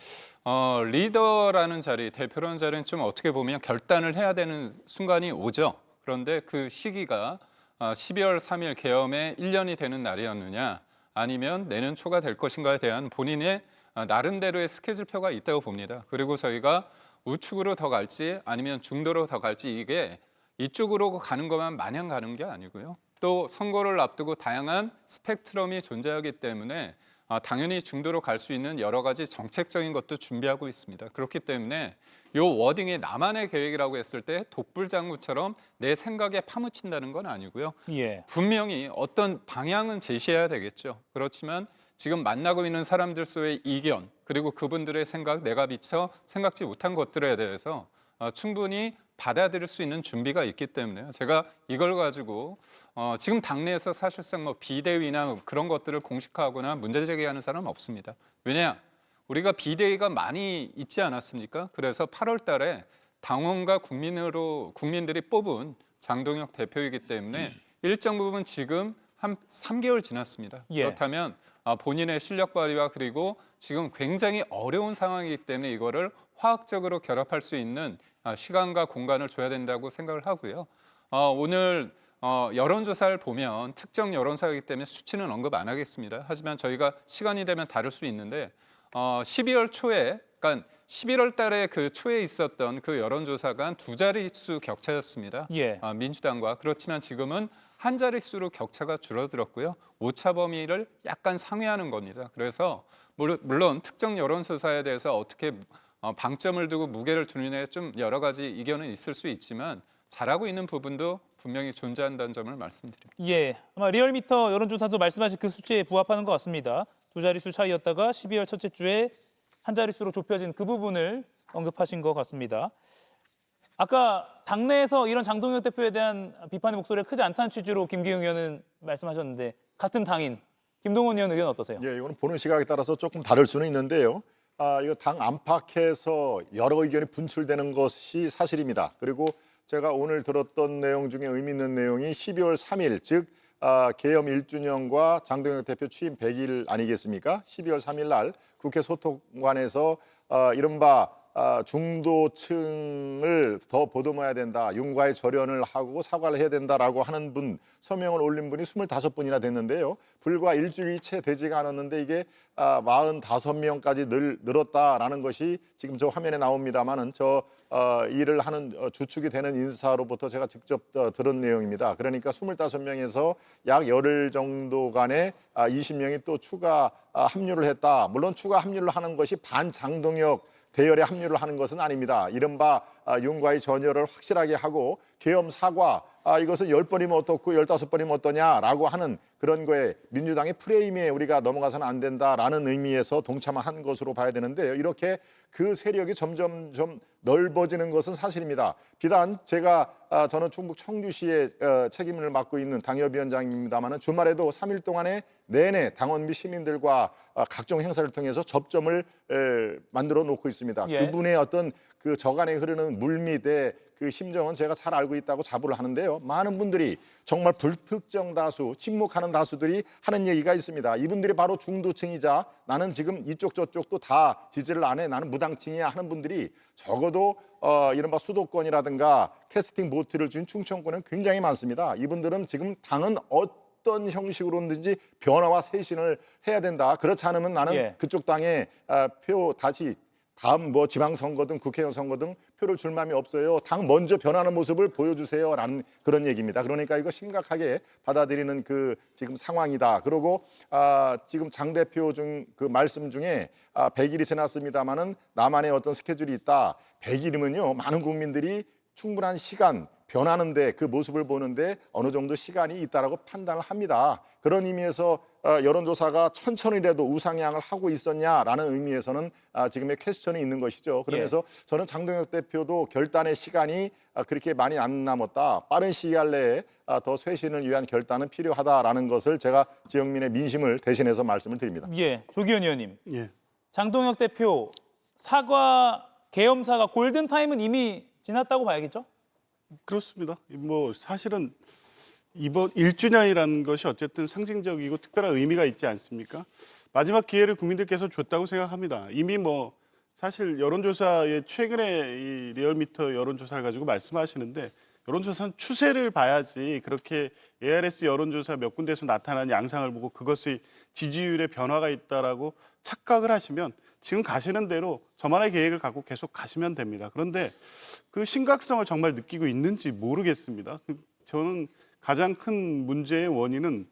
리더라는 자리, 대표라는 자리는 좀 어떻게 보면 결단을 해야 되는 순간이 오죠. 그런데 그 시기가 12월 3일 계엄의 1년이 되는 날이었느냐 아니면 내년 초가 될 것인가에 대한 본인의 나름대로의 스케줄표가 있다고 봅니다. 그리고 저희가 우측으로 더 갈지 아니면 중도로 더 갈지 이게 이쪽으로 가는 것만 마냥 가는 게 아니고요. 또 선거를 앞두고 다양한 스펙트럼이 존재하기 때문에 당연히 중도로 갈 수 있는 여러 가지 정책적인 것도 준비하고 있습니다. 그렇기 때문에 이 워딩이 나만의 계획이라고 했을 때 독불장구처럼 내 생각에 파묻힌다는 건 아니고요. 예. 분명히 어떤 방향은 제시해야 되겠죠. 그렇지만 지금 만나고 있는 사람들 속의 이견 그리고 그분들의 생각, 내가 미처 생각지 못한 것들에 대해서 충분히 받아들일 수 있는 준비가 있기 때문에 제가 이걸 가지고 지금 당내에서 사실상 뭐 비대위나 그런 것들을 공식화하거나 문제 제기하는 사람은 없습니다. 왜냐? 우리가 비대위가 많이 있지 않았습니까? 그래서 8월 달에 당원과 국민들이 뽑은 장동혁 대표이기 때문에 일정 부분 지금 한 3개월 지났습니다. 예. 그렇다면 본인의 실력 발휘와 그리고 지금 굉장히 어려운 상황이기 때문에 이거를 화학적으로 결합할 수 있는 시간과 공간을 줘야 된다고 생각을 하고요. 오늘 여론조사를 보면 특정 여론사이기 때문에 수치는 언급 안 하겠습니다. 하지만 저희가 시간이 되면 다룰 수 있는데 12월 초에, 그러니까 11월 달에 그 초에 있었던 그 여론조사가 한 2자릿수 격차였습니다. 예. 민주당과. 그렇지만 지금은 한 자릿수로 격차가 줄어들었고요. 오차 범위를 약간 상회하는 겁니다. 그래서 물론 특정 여론조사에 대해서 어떻게 방점을 두고 무게를 두느냐에 좀 여러 가지 이견은 있을 수 있지만 잘하고 있는 부분도 분명히 존재한다는 점을 말씀드립니다. 예, 아마 리얼미터 여론조사도 말씀하신 그 수치에 부합하는 것 같습니다. 2자릿수 차이였다가 12월 첫째 주에 한 자릿수로 좁혀진 그 부분을 언급하신 것 같습니다. 아까 당내에서 이런 장동혁 대표에 대한 비판의 목소리가 크지 않다는 취지로 김기웅 의원은 말씀하셨는데 같은 당인 김동원 의원 의견 어떠세요? 예, 이거는 보는 시각에 따라서 조금 다를 수는 있는데요. 이거 당 안팎에서 여러 의견이 분출되는 것이 사실입니다. 그리고 제가 오늘 들었던 내용 중에 의미 있는 내용이 12월 3일, 즉 계엄 1주년과 장동혁 대표 취임 100일 아니겠습니까? 12월 3일 날 국회 소통관에서 이른바 중도층을 더 보듬어야 된다. 윤과의 절연을 하고 사과를 해야 된다라고 하는 분, 서명을 올린 분이 25분이나 됐는데요. 불과 일주일이 채 되지가 않았는데 이게 45명까지 늘었다라는 것이 지금 저 화면에 나옵니다만은 일을 하는 주축이 되는 인사로부터 제가 직접 들은 내용입니다. 그러니까 25명에서 약 열흘 정도 간에 20명이 또 추가 합류를 했다. 물론 추가 합류를 하는 것이 반장동혁 대열에 합류를 하는 것은 아닙니다. 이른바 윤곽의 전열을 확실하게 하고 계엄 사과 이것은 10번이면 어떻고 15번이면 어떠냐라고 하는 그런 거에 민주당의 프레임에 우리가 넘어가서는 안 된다라는 의미에서 동참한 것으로 봐야 되는데요. 이렇게 그 세력이 점점 넓어지는 것은 사실입니다. 비단 저는 충북 청주시의 책임을 맡고 있는 당협위원장입니다만 주말에도 3일 동안에 내내 당원 및 시민들과 각종 행사를 통해서 접점을 만들어 놓고 있습니다. 예. 그분의 어떤 그 저간에 흐르는 물밑의 그 심정은 제가 잘 알고 있다고 자부를 하는데요. 많은 분들이 정말 불특정 다수, 침묵하는 다수들이 하는 얘기가 있습니다. 이분들이 바로 중도층이자 나는 지금 이쪽 저쪽도 다 지지를 안 해. 나는 무당층이야 하는 분들이 적어도 이른바 수도권이라든가 캐스팅 보트를 준 충청권은 굉장히 많습니다. 이분들은 지금 당은 어떤 형식으로든지 변화와 쇄신을 해야 된다. 그렇지 않으면 나는 그쪽 당에 표 다시 다음 지방선거든 국회의원 선거 등 표를 줄 마음이 없어요. 당 먼저 변하는 모습을 보여주세요라는 그런 얘기입니다. 그러니까 이거 심각하게 받아들이는 그 지금 상황이다. 그리고 지금 장 대표 그 말씀 중에 100일이 지났습니다마는 나만의 어떤 스케줄이 있다. 100일이면요 많은 국민들이 충분한 시간 변하는데 그 모습을 보는데 어느 정도 시간이 있다라고 판단을 합니다. 그런 의미에서 여론조사가 천천히라도 우상향을 하고 있었냐라는 의미에서는 지금의 퀘스천이 있는 것이죠. 그러면서 저는 장동혁 대표도 결단의 시간이 그렇게 많이 안 남았다. 빠른 시간 내에 더 쇄신을 위한 결단은 필요하다라는 것을 제가 지역민의 민심을 대신해서 말씀을 드립니다. 예, 조기현 의원님. 예. 장동혁 대표 사과 계엄사가 골든타임은 이미 지났다고 봐야겠죠? 그렇습니다. 사실은 이번 1주년이라는 것이 어쨌든 상징적이고 특별한 의미가 있지 않습니까? 마지막 기회를 국민들께서 줬다고 생각합니다. 이미 사실 여론조사의 최근에 이 리얼미터 여론조사를 가지고 말씀하시는데 여론조사는 추세를 봐야지 그렇게 ARS 여론조사 몇 군데에서 나타난 양상을 보고 그것이 지지율의 변화가 있다라고 착각을 하시면 지금 가시는 대로 저만의 계획을 갖고 계속 가시면 됩니다. 그런데 그 심각성을 정말 느끼고 있는지 모르겠습니다. 저는 가장 큰 문제의 원인은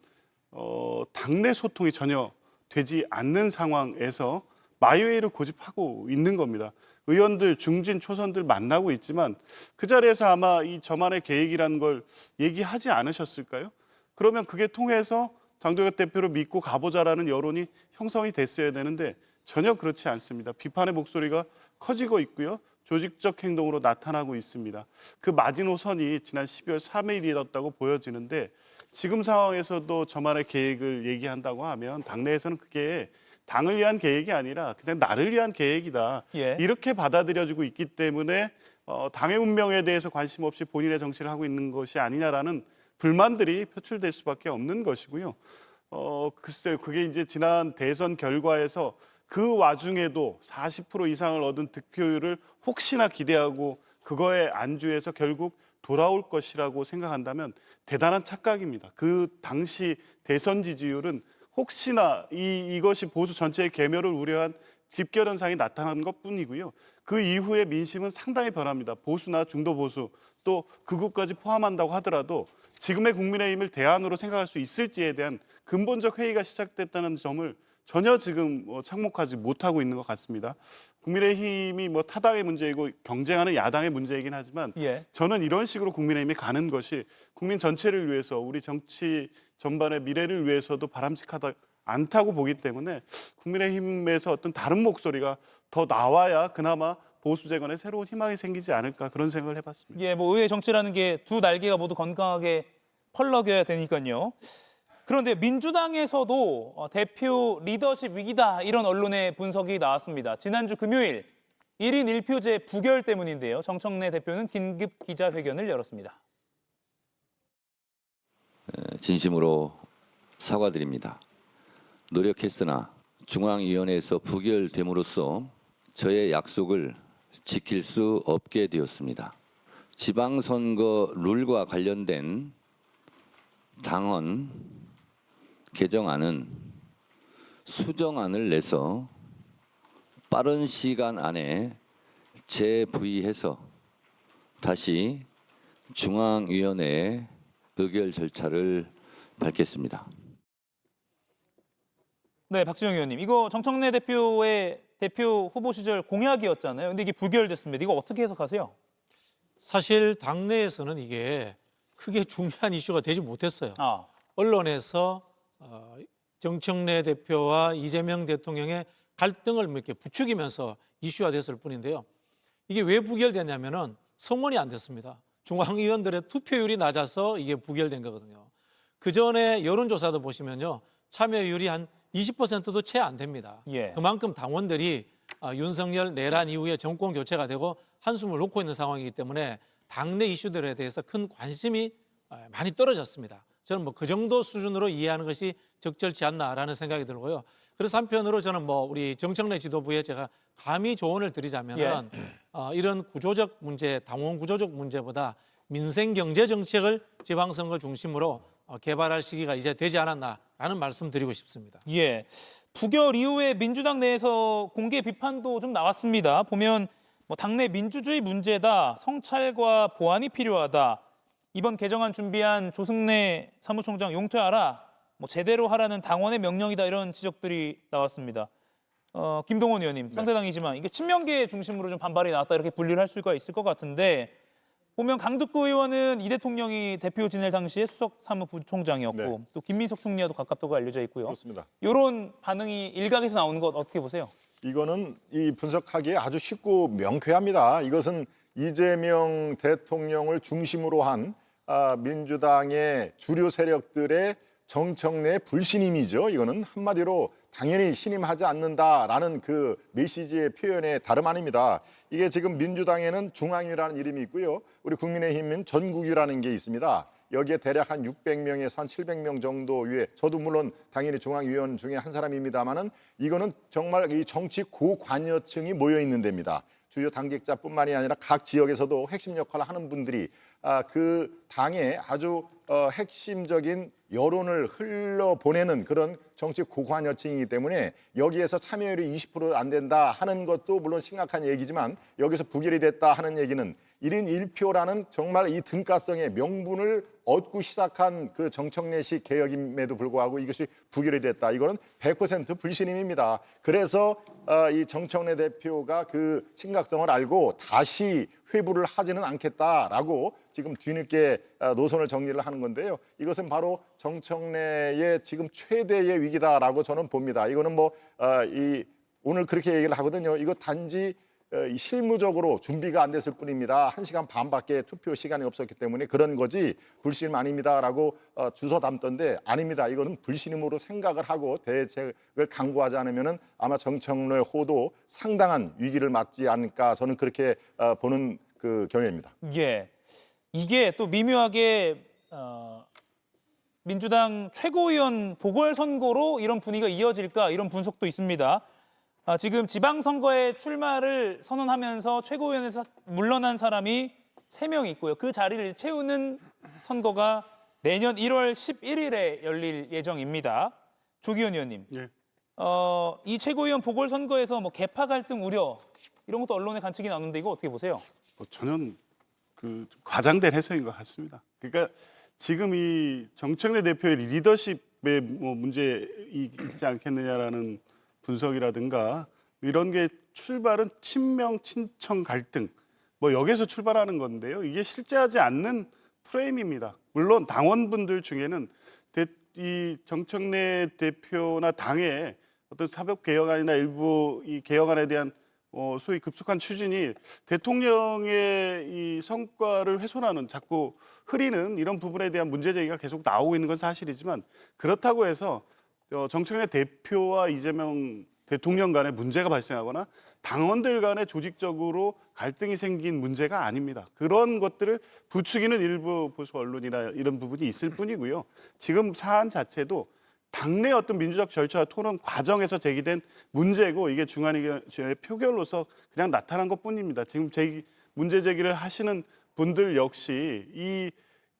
당내 소통이 전혀 되지 않는 상황에서 마이웨이를 고집하고 있는 겁니다. 의원들, 중진, 초선들 만나고 있지만 그 자리에서 아마 이 저만의 계획이라는 걸 얘기하지 않으셨을까요? 그러면 그게 통해서 장동혁 대표를 믿고 가보자라는 여론이 형성이 됐어야 되는데 전혀 그렇지 않습니다. 비판의 목소리가 커지고 있고요. 조직적 행동으로 나타나고 있습니다. 그 마지노선이 지난 12월 3일이었다고 보여지는데 지금 상황에서도 저만의 계획을 얘기한다고 하면 당내에서는 그게 당을 위한 계획이 아니라 그냥 나를 위한 계획이다. 이렇게 받아들여지고 있기 때문에 당의 운명에 대해서 관심 없이 본인의 정치를 하고 있는 것이 아니냐라는 불만들이 표출될 수밖에 없는 것이고요. 글쎄요, 그게 이제 지난 대선 결과에서 그 와중에도 40% 이상을 얻은 득표율을 혹시나 기대하고 그거에 안주해서 결국 돌아올 것이라고 생각한다면 대단한 착각입니다. 그 당시 대선 지지율은 혹시나 이것이 보수 전체의 괴멸을 우려한 집결 현상이 나타난 것뿐이고요. 그 이후에 민심은 상당히 변합니다. 보수나 중도 보수 또 극우까지 포함한다고 하더라도 지금의 국민의힘을 대안으로 생각할 수 있을지에 대한 근본적 회의가 시작됐다는 점을 전혀 지금 착목하지 못하고 있는 것 같습니다. 국민의힘이 타당의 문제이고 경쟁하는 야당의 문제이긴 하지만 저는 이런 식으로 국민의힘이 가는 것이 국민 전체를 위해서 우리 정치 전반의 미래를 위해서도 바람직하다 않다고 보기 때문에 국민의힘에서 어떤 다른 목소리가 더 나와야 그나마 보수 재건에 새로운 희망이 생기지 않을까 그런 생각을 해봤습니다. 예, 의회 정치라는 게 두 날개가 모두 건강하게 펄럭여야 되니까요. 그런데 민주당에서도 대표 리더십 위기다 이런 언론의 분석이 나왔습니다. 지난주 금요일 1인 1표제 부결 때문인데요. 정청래 대표는 긴급 기자회견을 열었습니다. 진심으로 사과드립니다. 노력했으나 중앙위원회에서 부결됨으로써 저의 약속을 지킬 수 없게 되었습니다. 지방선거 룰과 관련된 당헌 개정안은 수정안을 내서 빠른 시간 안에 재부의해서 다시 중앙위원회에 의결 절차를 밟겠습니다. 네, 박지영 의원님. 이거 정청래 대표의 대표 후보 시절 공약이었잖아요. 근데 이게 부결됐습니다. 이거 어떻게 해석하세요? 사실 당내에서는 이게 크게 중요한 이슈가 되지 못했어요. 언론에서 정청래 대표와 이재명 대통령의 갈등을 이렇게 부추기면서 이슈화 됐을 뿐인데요. 이게 왜 부결됐냐면은 성원이 안 됐습니다. 중앙위원들의 투표율이 낮아서 이게 부결된 거거든요. 그 전에 여론조사도 보시면요. 참여율이 한 20%도 채 안 됩니다. 그만큼 당원들이 윤석열 내란 이후에 정권 교체가 되고 한숨을 놓고 있는 상황이기 때문에 당내 이슈들에 대해서 큰 관심이 많이 떨어졌습니다. 저는 뭐 그 정도 수준으로 이해하는 것이 적절치 않나라는 생각이 들고요. 그래서 한편으로 저는 뭐 우리 정청래 지도부에 제가 감히 조언을 드리자면은 이런 구조적 문제, 당원 구조적 문제보다 민생 경제 정책을 지방선거 중심으로 개발할 시기가 이제 되지 않았나라는 말씀 드리고 싶습니다. 부결 이후에 민주당 내에서 공개 비판도 좀 나왔습니다. 보면 뭐 당내 민주주의 문제다, 성찰과 보완이 필요하다. 이번 개정안 준비한 조승래 사무총장 용퇴하라, 뭐 제대로 하라는 당원의 명령이다 이런 지적들이 나왔습니다. 김동원 의원님, 상대당이지만 이게 친명계 중심으로 좀 반발이 나왔다 이렇게 분류를 할 수가 있을 것 같은데 보면 강득구 의원은 이 대통령이 대표 지낼 당시에 수석 사무부총장이었고 또 김민석 총리와도 가깝다고 알려져 있고요. 그렇습니다. 이런 반응이 일각에서 나오는 것 어떻게 보세요? 이거는 이 분석하기에 아주 쉽고 명쾌합니다. 이것은 이재명 대통령을 중심으로 한 민주당의 주류 세력들의 정청래 불신임이죠. 이거는 한마디로 당연히 신임하지 않는다라는 그 메시지의 표현에 다름 아닙니다. 이게 지금 민주당에는 중앙위라는 이름이 있고요. 우리 국민의힘은 전국위라는 게 있습니다. 여기에 대략 한 600명에서 한 700명 정도 위에, 저도 물론 당연히 중앙위원 중에 한 사람입니다만은 이거는 정말 이 정치 고관여층이 모여 있는 데입니다. 주요 당직자뿐만이 아니라 각 지역에서도 핵심 역할을 하는 분들이 그 당의 아주 핵심적인 여론을 흘러보내는 그런 정치 고관여층이기 때문에 여기에서 참여율이 20% 안 된다 하는 것도 물론 심각한 얘기지만 여기서 부결이 됐다 하는 얘기는 1인 1표라는 정말 이 등가성의 명분을 얻고 시작한 그 정청래식 개혁임에도 불구하고 이것이 부결이 됐다. 이거는 100% 불신임입니다. 그래서 이 정청래 대표가 그 심각성을 알고 다시 회부를 하지는 않겠다라고 지금 뒤늦게 노선을 정리를 하는 건데요. 이것은 바로 정청래의 지금 최대의 위기다라고 저는 봅니다. 이거는 뭐 오늘 그렇게 얘기를 하거든요. 이거 단지 실무적으로 준비가 안 됐을 뿐입니다. 1시간 반밖에 투표 시간이 없었기 때문에 그런 거지 불신임 아닙니다라고 주워 담던데 아닙니다. 이거는 불신임으로 생각을 하고 대책을 강구하지 않으면은 아마 정청래 호도 상당한 위기를 맞지 않을까 저는 그렇게 보는 그 견해입니다. 이게 또 미묘하게 민주당 최고위원 보궐선거로 이런 분위기가 이어질까 이런 분석도 있습니다. 지금 지방선거에 출마를 선언하면서 최고위원회에서 물러난 사람이 3명 있고요. 그 자리를 채우는 선거가 내년 1월 11일에 열릴 예정입니다. 조기현 의원님, 이 최고위원 보궐선거에서 뭐 개파 갈등 우려 이런 것도 언론의 관측이 나오는데 이거 어떻게 보세요? 전혀 그 과장된 해석인 것 같습니다. 그러니까 지금 이 정청래 대표의 리더십에 뭐 문제 있지 않겠느냐라는 분석이라든가 이런 게 출발은 친명 친청 갈등 뭐 여기서 출발하는 건데요. 이게 실제하지 않는 프레임입니다. 물론 당원분들 중에는 이 정청래 대표나 당의 어떤 사법 개혁안이나 일부 이 개혁안에 대한 소위 급속한 추진이 대통령의 이 성과를 훼손하는 자꾸 흐리는 이런 부분에 대한 문제 제기가 계속 나오고 있는 건 사실이지만 그렇다고 해서 정청래 대표와 이재명 대통령 간에 문제가 발생하거나 당원들 간에 조직적으로 갈등이 생긴 문제가 아닙니다. 그런 것들을 부추기는 일부 보수 언론이나 이런 부분이 있을 뿐이고요. 지금 사안 자체도 당내 어떤 민주적 절차와 토론 과정에서 제기된 문제고 이게 중앙위원회 표결로서 그냥 나타난 것뿐입니다. 지금 문제 제기를 하시는 분들 역시 이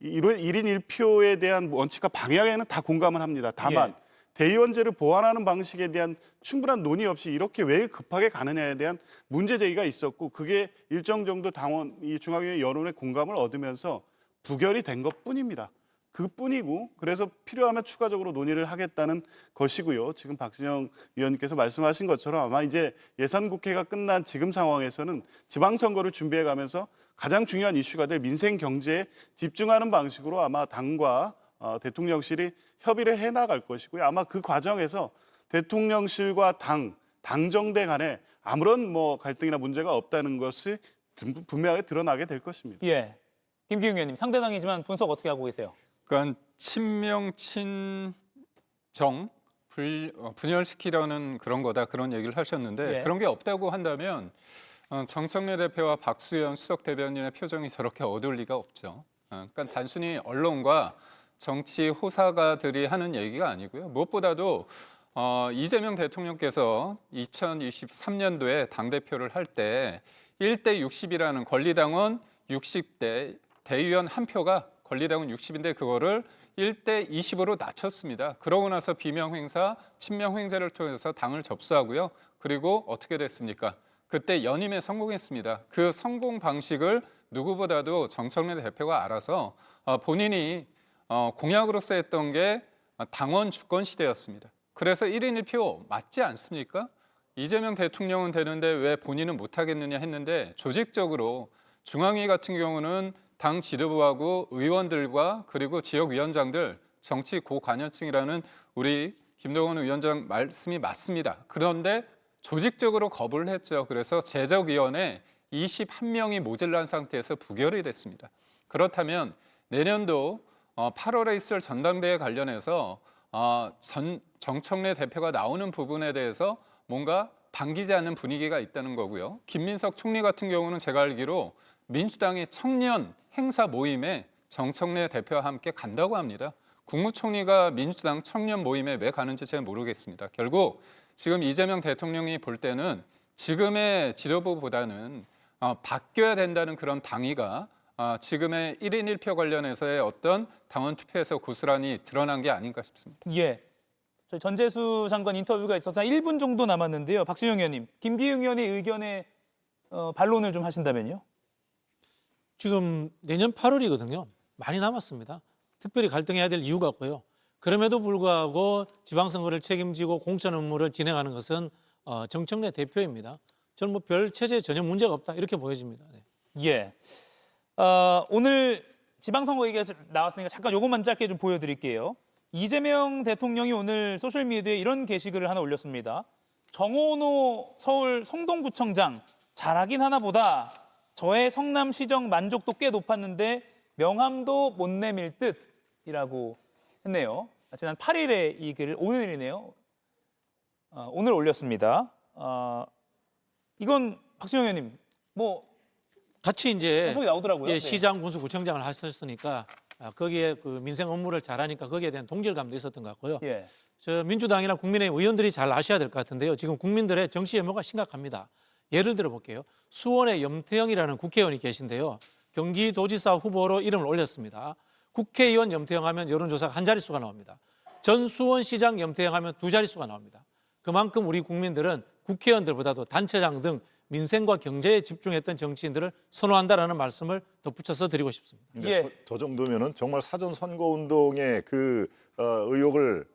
1인 1표에 대한 원칙과 방향에는 다 공감을 합니다. 다만 대의원제를 보완하는 방식에 대한 충분한 논의 없이 이렇게 왜 급하게 가느냐에 대한 문제 제기가 있었고 그게 일정 정도 당원 이 중앙위원회 여론의 공감을 얻으면서 부결이 된 것뿐입니다. 그뿐이고 그래서 필요하면 추가적으로 논의를 하겠다는 것이고요. 지금 박진영 의원님께서 말씀하신 것처럼 아마 이제 예산국회가 끝난 지금 상황에서는 지방선거를 준비해가면서 가장 중요한 이슈가 될 민생 경제에 집중하는 방식으로 아마 당과 대통령실이 협의를 해나갈 것이고요. 아마 그 과정에서 대통령실과 당정대 간에 아무런 갈등이나 문제가 없다는 것이 분명하게 드러나게 될 것입니다. 예, 김기웅 의원님 상대당이지만 분석 어떻게 하고 계세요? 그러니까 친명 친정 분열시키려는 그런 거다 그런 얘기를 하셨는데 예. 그런 게 없다고 한다면 정청래 대표와 박수현 수석 대변인의 표정이 저렇게 어두울 리가 없죠. 그러니까 단순히 언론과 정치 호사가들이 하는 얘기가 아니고요. 무엇보다도 이재명 대통령께서 2023년도에 당대표를 할 때 1대 60이라는 권리당원 60대 대의원 한 표가 권리당원 60인데 그거를 1대 20으로 낮췄습니다. 그러고 나서 비명행사, 친명행사를 통해서 당을 접수하고요. 그리고 어떻게 됐습니까? 그때 연임에 성공했습니다. 그 성공 방식을 누구보다도 정청래 대표가 알아서 본인이 공약으로서 했던 게 당원 주권 시대였습니다. 그래서 1인 1표 맞지 않습니까? 이재명 대통령은 되는데 왜 본인은 못하겠느냐 했는데 조직적으로 중앙위 같은 경우는 당 지도부하고 의원들과 그리고 지역위원장들 정치 고관여층이라는 우리 김동원 위원장 말씀이 맞습니다. 그런데 조직적으로 거부를 했죠. 그래서 제적위원회 21명이 모자란 상태에서 부결이 됐습니다. 그렇다면 내년도 8월에 있을 전당대회 관련해서 정청래 대표가 나오는 부분에 대해서 뭔가 반기지 않는 분위기가 있다는 거고요. 김민석 총리 같은 경우는 제가 알기로 민주당의 청년 행사 모임에 정청래 대표와 함께 간다고 합니다. 국무총리가 민주당 청년 모임에 왜 가는지 잘 모르겠습니다. 결국 지금 이재명 대통령이 볼 때는 지금의 지도부보다는 바뀌어야 된다는 그런 당위가 지금의 1인 1표 관련해서의 어떤 당원 투표에서 고스란히 드러난 게 아닌가 싶습니다. 예. 저희 전재수 장관 인터뷰가 있어서 1분 정도 남았는데요. 박진영 의원님, 김기웅 의원의 의견에 반론을 좀 하신다면요. 지금 내년 8월이거든요. 많이 남았습니다. 특별히 갈등해야 될 이유가 없고요. 그럼에도 불구하고 지방선거를 책임지고 공천 업무를 진행하는 것은 정청래 대표입니다. 저는 별 체제에 전혀 문제가 없다 이렇게 보여집니다. 네. 예. 오늘 지방선거 얘기가 나왔으니까 잠깐 요것만 짧게 좀 보여드릴게요. 이재명 대통령이 오늘 소셜미디어에 이런 게시글을 하나 올렸습니다. 정원호 서울 성동구청장 잘하긴 하나 보다. 저의 성남시정 만족도 꽤 높았는데 명함도 못 내밀 듯이라고 했네요. 지난 8일에 이 글을 오늘이네요. 오늘 올렸습니다. 이건 박진영 의원님 같이 이제 계속 나오더라고요. 예, 네. 시장, 군수, 구청장을 하셨으니까 거기에 그 민생 업무를 잘하니까 거기에 대한 동질감도 있었던 것 같고요. 예. 저 민주당이나 국민의힘 의원들이 잘 아셔야 될 것 같은데요. 지금 국민들의 정치 염려가 심각합니다. 예를 들어 볼게요. 수원의 염태영이라는 국회의원이 계신데요. 경기도지사 후보로 이름을 올렸습니다. 국회의원 염태영 하면 여론조사가 한 자릿수가 나옵니다. 전 수원시장 염태영 하면 두 자릿수가 나옵니다. 그만큼 우리 국민들은 국회의원들보다도 단체장 등 민생과 경제에 집중했던 정치인들을 선호한다라는 말씀을 덧붙여서 드리고 싶습니다. 예. 저 정도면은 정말 사전 선거 운동의 그 의혹을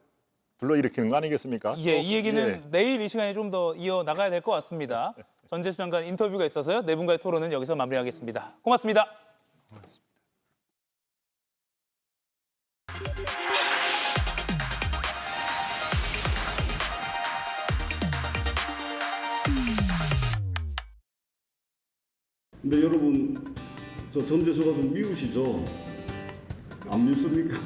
불러일으키는 거 아니겠습니까? 예, 이 얘기는 예. 내일 이 시간에 좀 더 이어 나가야 될 것 같습니다. 전재수 장관 인터뷰가 있어서요. 네 분과의 토론은 여기서 마무리하겠습니다. 고맙습니다. 근데 여러분, 저 전재수가 좀 미우시죠? 안 밉습니까?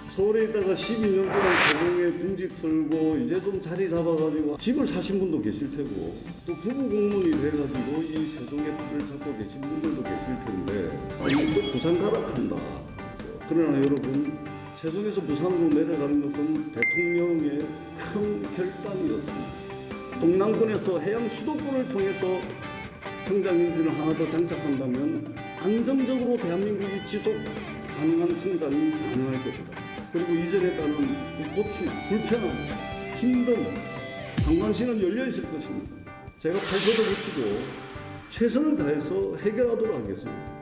서울에 있다가 12년 동안 세종에 둥지 틀고 이제 좀 자리 잡아가지고 집을 사신 분도 계실 테고 또 부부 공무원이 돼가지고 이 세종에 틀을 잡고 계신 분들도 계실 텐데 아니 또 부산 가락한다. 그러나 여러분, 세종에서 부산으로 내려가는 것은 대통령의 큰 결단이었습니다. 동남권에서 해양 수도권을 통해서 성장 인지를 하나 더 장착한다면 안정적으로 대한민국이 지속 가능한 성장이 가능할 것이다. 그리고 이전에 따른 고충, 불편함, 힘듦, 관광시는 열려 있을 것입니다. 제가 팔보도 붙이고 최선을 다해서 해결하도록 하겠습니다.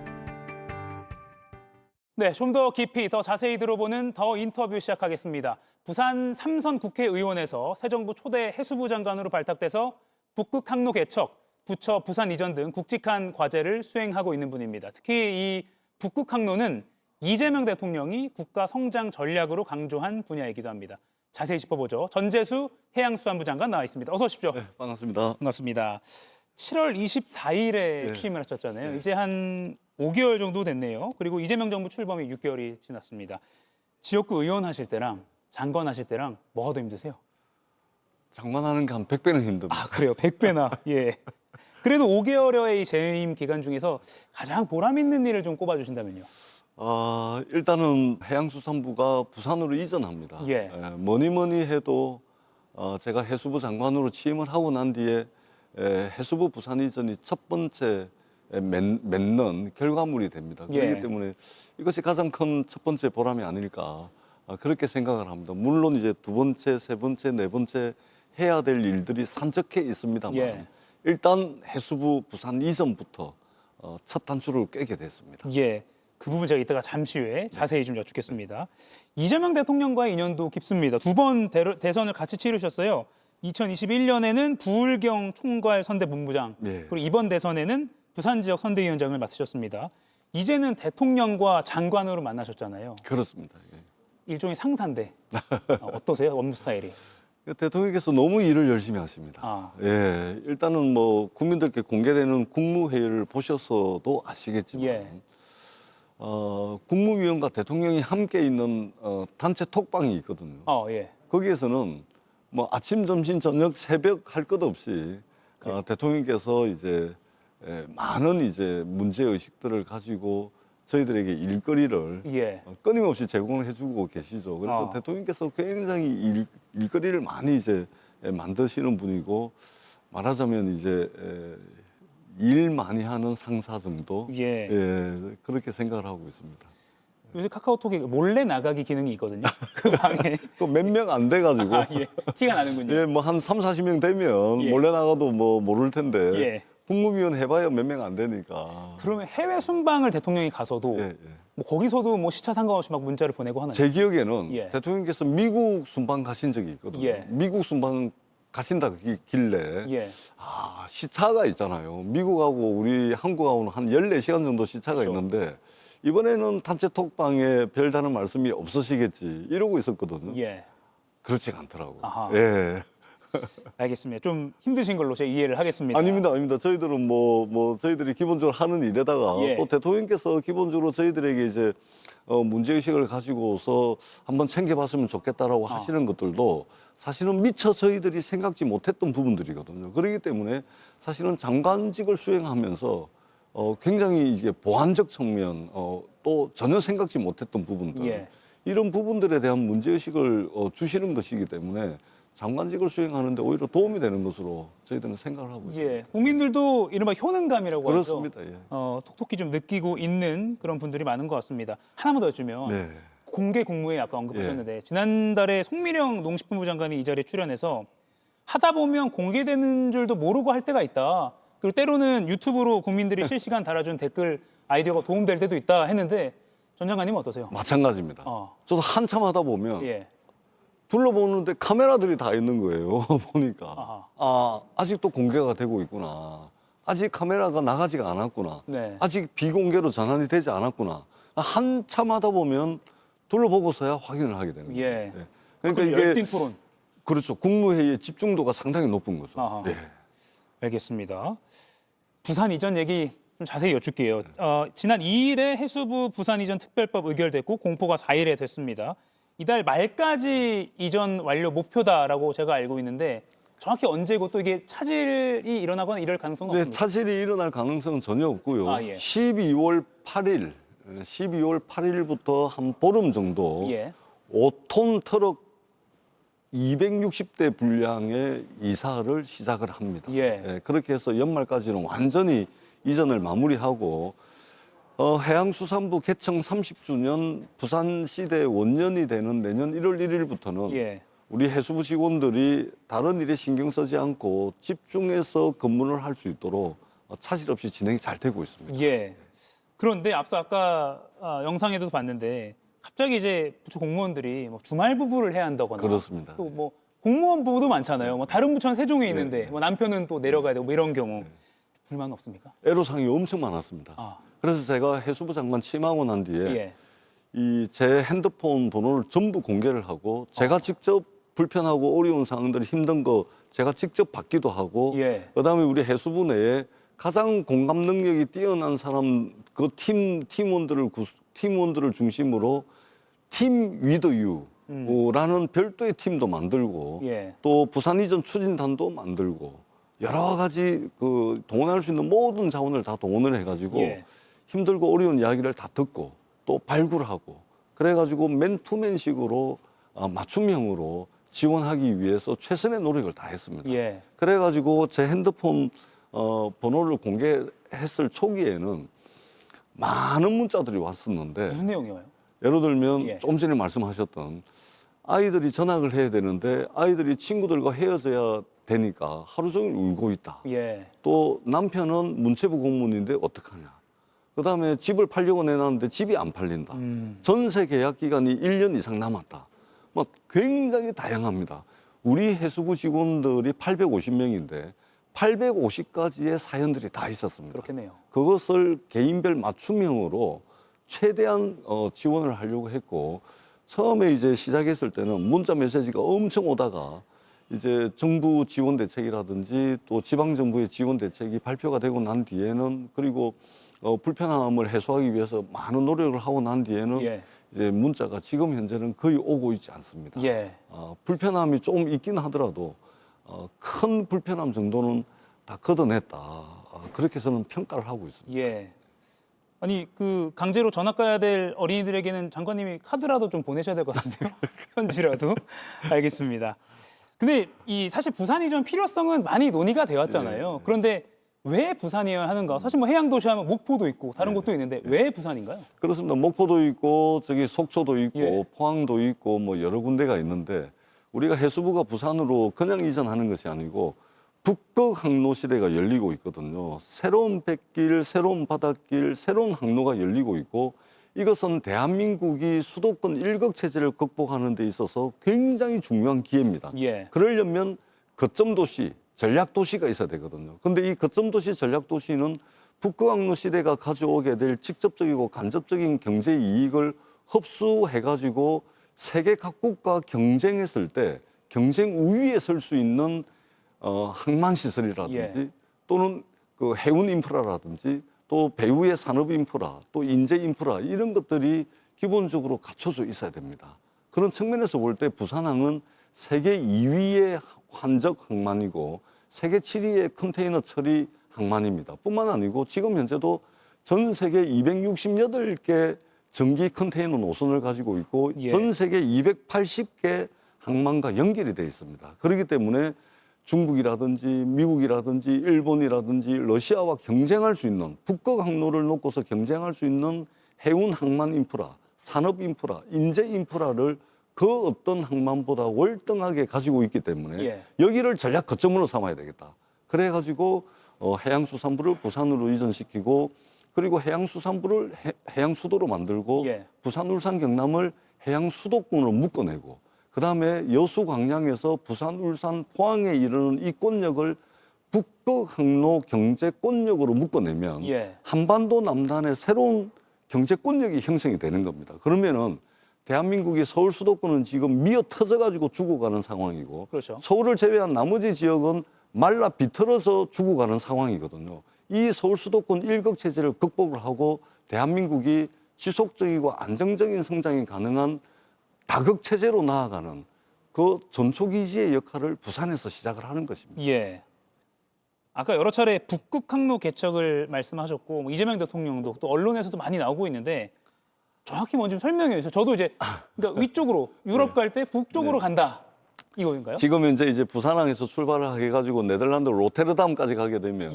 네, 좀 더 깊이, 더 자세히 들어보는 더 인터뷰 시작하겠습니다. 부산 삼선 국회의원에서 새 정부 초대 해수부 장관으로 발탁돼서 북극 항로 개척, 부처 부산 이전 등 굵직한 과제를 수행하고 있는 분입니다. 특히 이 북극 항로는 이재명 대통령이 국가 성장 전략으로 강조한 분야이기도 합니다. 자세히 짚어보죠. 전재수 해양수산부 장관 나와 있습니다. 어서 오십시오. 네, 반갑습니다. 반갑습니다. 7월 24일에 취임을 하셨잖아요. 이제 한 5개월 정도 됐네요. 그리고 이재명 정부 출범이 6개월이 지났습니다. 지역구 의원 하실 때랑 장관 하실 때랑 뭐가 더 힘드세요? 장관하는 게 한 100배는 힘듭니다. 아, 그래요? 100배나. 예. 그래도 5개월여의 이 재임 기간 중에서 가장 보람 있는 일을 좀 꼽아주신다면요? 일단은 해양수산부가 부산으로 이전합니다. 예. 뭐니 해도 제가 해수부 장관으로 취임을 하고 난 뒤에 해수부 부산 이전이 첫 번째 맺는 결과물이 됩니다. 예. 그렇기 때문에 이것이 가장 큰 첫 번째 보람이 아닐까 그렇게 생각을 합니다. 물론 이제 두 번째, 세 번째, 네 번째 해야 될 일들이 산적해 있습니다만 예. 일단 해수부 부산 이전부터 첫 단추를 꿰게 됐습니다. 예. 그 부분 제가 이따가 잠시 후에 자세히 좀 여쭙겠습니다. 이재명 대통령과의 인연도 깊습니다. 두 번 대선을 같이 치르셨어요. 2021년에는 부울경 총괄 선대본부장, 그리고 이번 대선에는 부산 지역 선대위원장을 맡으셨습니다. 이제는 대통령과 장관으로 만나셨잖아요. 그렇습니다. 일종의 상사인데 어떠세요? 업무 스타일이? 대통령께서 너무 일을 열심히 하십니다. 예, 일단은 뭐 국민들께 공개되는 국무회의를 보셔서도 아시겠지만 국무위원과 대통령이 함께 있는 단체 톡방이 있거든요. 예. 거기에서는 뭐 아침, 점심, 저녁, 새벽 할 것 없이 대통령께서 이제 많은 이제 문제 의식들을 가지고 저희들에게 일거리를 끊임없이 제공을 해주고 계시죠. 그래서 대통령께서 굉장히 일거리를 많이 이제 만드시는 분이고 말하자면 이제 일 많이 하는 상사 정도 그렇게 생각을 하고 있습니다. 요새 카카오톡에 몰래 나가기 기능이 있거든요. 그 방에. 몇 명 안 돼가지고. 티가 나는군요. 예, 뭐 한 3, 40명 되면 몰래 나가도 뭐 모를 텐데. 국무위원 해봐야 몇 명 안 되니까. 그러면 해외 순방을 대통령이 가서도 뭐 거기서도 뭐 시차 상관없이 막 문자를 보내고 하나요? 제 기억에는 대통령께서 미국 순방 가신 적이 있거든요. 미국 순방 가신다 길래 시차가 있잖아요. 미국하고 우리 한국하고는 한 14시간 정도 시차가 있는데 이번에는 단체 톡방에 별다른 말씀이 없으시겠지 이러고 있었거든요. 그렇지가 않더라고요. 예. 알겠습니다. 좀 힘드신 걸로 제가 이해를 하겠습니다. 아닙니다. 저희들은 뭐 저희들이 기본적으로 하는 일에다가 또 대통령께서 기본적으로 저희들에게 이제 문제의식을 가지고서 한번 챙겨봤으면 좋겠다라고 하시는 것들도 사실은 미처 저희들이 생각지 못했던 부분들이거든요. 그렇기 때문에 사실은 장관직을 수행하면서 굉장히 이게 보완적 측면 또 전혀 생각지 못했던 부분들 이런 부분들에 대한 문제의식을 주시는 것이기 때문에 장관직을 수행하는데 오히려 도움이 되는 것으로 저희들은 생각을 하고 있습니다. 국민들도 이른바 효능감이라고 그렇습니다. 하죠. 톡톡히 좀 느끼고 있는 그런 분들이 많은 것 같습니다. 하나만 더 여쭈면 공개 국무회의 아까 언급하셨는데 지난달에 송미령 농식품부 장관이 이 자리에 출연해서 하다 보면 공개되는 줄도 모르고 할 때가 있다. 그리고 때로는 유튜브로 국민들이 실시간 달아준 댓글 아이디어가 도움될 때도 있다 했는데 전 장관님은 어떠세요? 마찬가지입니다. 저도 한참 하다 보면 둘러보는데 카메라들이 다 있는 거예요. 보니까 아직도 공개가 되고 있구나. 아직 카메라가 나가지가 않았구나. 아직 비공개로 전환이 되지 않았구나. 한참 하다 보면 둘러보고서야 확인을 하게 되는 거예요. 그러니까 이게 열띤 토론. 그렇죠. 국무회의의 집중도가 상당히 높은 거죠. 알겠습니다. 부산 이전 얘기 좀 자세히 여쭐게요. 지난 2일에 해수부 부산 이전 특별법 의결됐고 공포가 4일에 됐습니다. 이달 말까지 이전 완료 목표다라고 제가 알고 있는데 정확히 언제고 또 이게 차질이 일어나거나 이럴 가능성은 없습니다. 차질이 일어날 가능성은 전혀 없고요. 12월 8일부터 한 보름 정도 5톤 트럭 260대 분량의 이사를 시작을 합니다. 그렇게 해서 연말까지는 완전히 이전을 마무리하고 해양수산부 개청 30주년 부산시대 원년이 되는 내년 1월 1일부터는 우리 해수부 직원들이 다른 일에 신경 쓰지 않고 집중해서 근무를 할 수 있도록 차질 없이 진행이 잘 되고 있습니다. 그런데 앞서 아까 영상에도 봤는데 갑자기 이제 부처 공무원들이 뭐 주말 부부를 해야 한다거나 그렇습니다. 또 뭐 공무원 부부도 많잖아요. 뭐 다른 부처는 세종에 있는데 뭐 남편은 또 내려가야 되고 뭐 이런 경우 불만 없습니까? 애로사항이 엄청 많았습니다. 그래서 제가 해수부 장관 취임하고 난 뒤에 이 제 핸드폰 번호를 전부 공개를 하고 제가 직접 불편하고 어려운 상황들 힘든 거 제가 직접 받기도 하고 그다음에 우리 해수부 내에 가장 공감 능력이 뛰어난 사람 그 팀원들을 중심으로 팀 위드 유라는 별도의 팀도 만들고 또 부산 이전 추진단도 만들고 여러 가지 그 동원할 수 있는 모든 자원을 다 동원을 해가지고 힘들고 어려운 이야기를 다 듣고 또 발굴하고 그래가지고 맨투맨식으로 맞춤형으로 지원하기 위해서 최선의 노력을 다했습니다. 그래가지고 제 핸드폰 번호를 공개했을 초기에는 많은 문자들이 왔었는데 무슨 내용이 와요? 예를 들면 좀 전에 말씀하셨던 아이들이 전학을 해야 되는데 아이들이 친구들과 헤어져야 되니까 하루 종일 울고 있다. 또 남편은 문체부 공무원인데 어떡하냐. 그다음에 집을 팔려고 내놨는데 집이 안 팔린다. 전세 계약 기간이 1년 이상 남았다. 뭐 굉장히 다양합니다. 우리 해수부 직원들이 850명인데 850가지의 사연들이 다 있었습니다. 그렇겠네요. 그것을 개인별 맞춤형으로 최대한 지원을 하려고 했고 처음에 이제 시작했을 때는 문자 메시지가 엄청 오다가 이제 정부 지원 대책이라든지 또 지방 정부의 지원 대책이 발표가 되고 난 뒤에는 그리고 불편함을 해소하기 위해서 많은 노력을 하고 난 뒤에는 이제 문자가 지금 현재는 거의 오고 있지 않습니다. 불편함이 조금 있긴 하더라도 큰 불편함 정도는 다 걷어냈다. 그렇게 저는 평가를 하고 있습니다. 아니 그 강제로 전학 가야 될 어린이들에게는 장관님이 카드라도 좀 보내셔야 될 것 같은데요. 편지라도. 알겠습니다. 근데 이 사실 부산 이전 필요성은 많이 논의가 되었잖아요. 그런데 왜 부산이어야 하는가? 사실 뭐 해양 도시 하면 목포도 있고 다른 곳도 있는데 왜 부산인가요? 그렇습니다. 목포도 있고 저기 속초도 있고 포항도 있고 뭐 여러 군데가 있는데 우리가 해수부가 부산으로 그냥 이전하는 것이 아니고 북극 항로 시대가 열리고 있거든요. 새로운 뱃길, 새로운 바닷길, 새로운 항로가 열리고 있고 이것은 대한민국이 수도권 일극 체제를 극복하는 데 있어서 굉장히 중요한 기회입니다. 그러려면 거점 도시, 전략 도시가 있어야 되거든요. 근데 이 거점 도시, 전략 도시는 북극 항로 시대가 가져오게 될 직접적이고 간접적인 경제 이익을 흡수해 가지고 세계 각국과 경쟁했을 때 경쟁 우위에 설 수 있는 항만 시설이라든지 또는 그 해운 인프라라든지 또 배후의 산업 인프라, 또 인재 인프라 이런 것들이 기본적으로 갖춰져 있어야 됩니다. 그런 측면에서 볼 때 부산항은 세계 2위의 환적 항만이고 세계 7위의 컨테이너 처리 항만입니다. 뿐만 아니고 지금 현재도 전 세계 268개 전기 컨테이너 노선을 가지고 있고 전 세계 280개 항만과 연결이 되어 있습니다. 그렇기 때문에 중국이라든지 미국이라든지 일본이라든지 러시아와 경쟁할 수 있는 북극 항로를 놓고서 경쟁할 수 있는 해운 항만 인프라, 산업 인프라, 인재 인프라를 그 어떤 항만보다 월등하게 가지고 있기 때문에 여기를 전략 거점으로 삼아야 되겠다. 그래가지고 해양수산부를 부산으로 이전시키고 그리고 해양수산부를 해양수도로 만들고 부산, 울산, 경남을 해양수도권으로 묶어내고 그다음에 여수, 광양에서 부산, 울산, 포항에 이르는 이 권역을 북극 항로 경제권역으로 묶어내면 한반도 남단에 새로운 경제권역이 형성이 되는 겁니다. 그러면은 대한민국의 서울 수도권은 지금 미어 터져가지고 죽어가는 상황이고 서울을 제외한 나머지 지역은 말라 비틀어서 죽어가는 상황이거든요. 이 서울 수도권 일극 체제를 극복을 하고 대한민국이 지속적이고 안정적인 성장이 가능한 다극 체제로 나아가는 그 전초기지의 역할을 부산에서 시작을 하는 것입니다. 아까 여러 차례 북극 항로 개척을 말씀하셨고 뭐 이재명 대통령도 또 언론에서도 많이 나오고 있는데 정확히 뭔지 좀 설명해 주세요. 저도 이제 그러니까 위쪽으로 유럽 갈 때 북쪽으로 간다 이거인가요? 지금 이제 부산항에서 출발을 해가지고 네덜란드 로테르담까지 가게 되면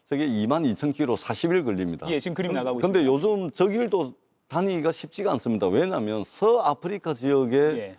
저게 22,000km 40일 걸립니다. 지금 그림 나가고 있습니다. 근데 요즘 저 길도 다니기가 쉽지가 않습니다. 왜냐하면 서아프리카 지역에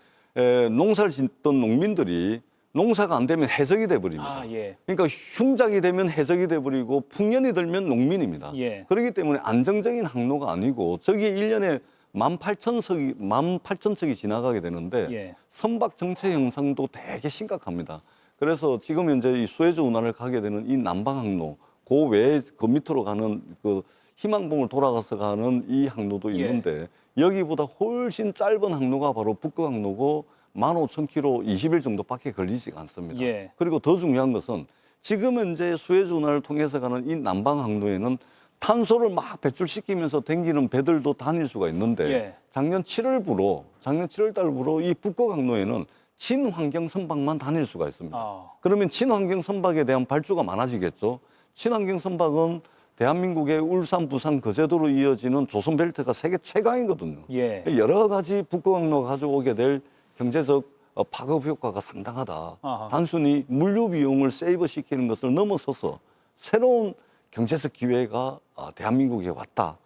농사를 짓던 농민들이 농사가 안 되면 해적이 돼버립니다. 아, 예. 그러니까 흉작이 되면 해적이 돼버리고 풍년이 들면 농민입니다. 예. 그렇기 때문에 안정적인 항로가 아니고 저기에 1년에 18,000척이 지나가게 되는데 예. 선박 정체 형상도 되게 심각합니다. 그래서 지금 현재 이 수에즈 운하를 가게 되는 이 남방 항로, 그 외에 그 밑으로 가는 그 희망봉을 돌아가서 가는 이 항로도 있는데 여기보다 훨씬 짧은 항로가 바로 북극 항로고 15,000km 20일 정도밖에 걸리지가 않습니다. 예. 그리고 더 중요한 것은 지금 현재 수에즈 운하를 통해서 가는 이 남방 항로에는 탄소를 막 배출시키면서 댕기는 배들도 다닐 수가 있는데 예. 작년 7월 달부로 이 북극 항로에는 친환경 선박만 다닐 수가 있습니다. 그러면 친환경 선박에 대한 발주가 많아지겠죠. 친환경 선박은 대한민국의 울산, 부산, 거제도로 이어지는 조선벨트가 세계 최강이거든요. 예. 여러 가지 북극 항로가 가져오게 될 경제적 파급 효과가 상당하다. 아하. 단순히 물류 비용을 세이브시키는 것을 넘어서서 새로운 경제적 기회가 대한민국에 왔다.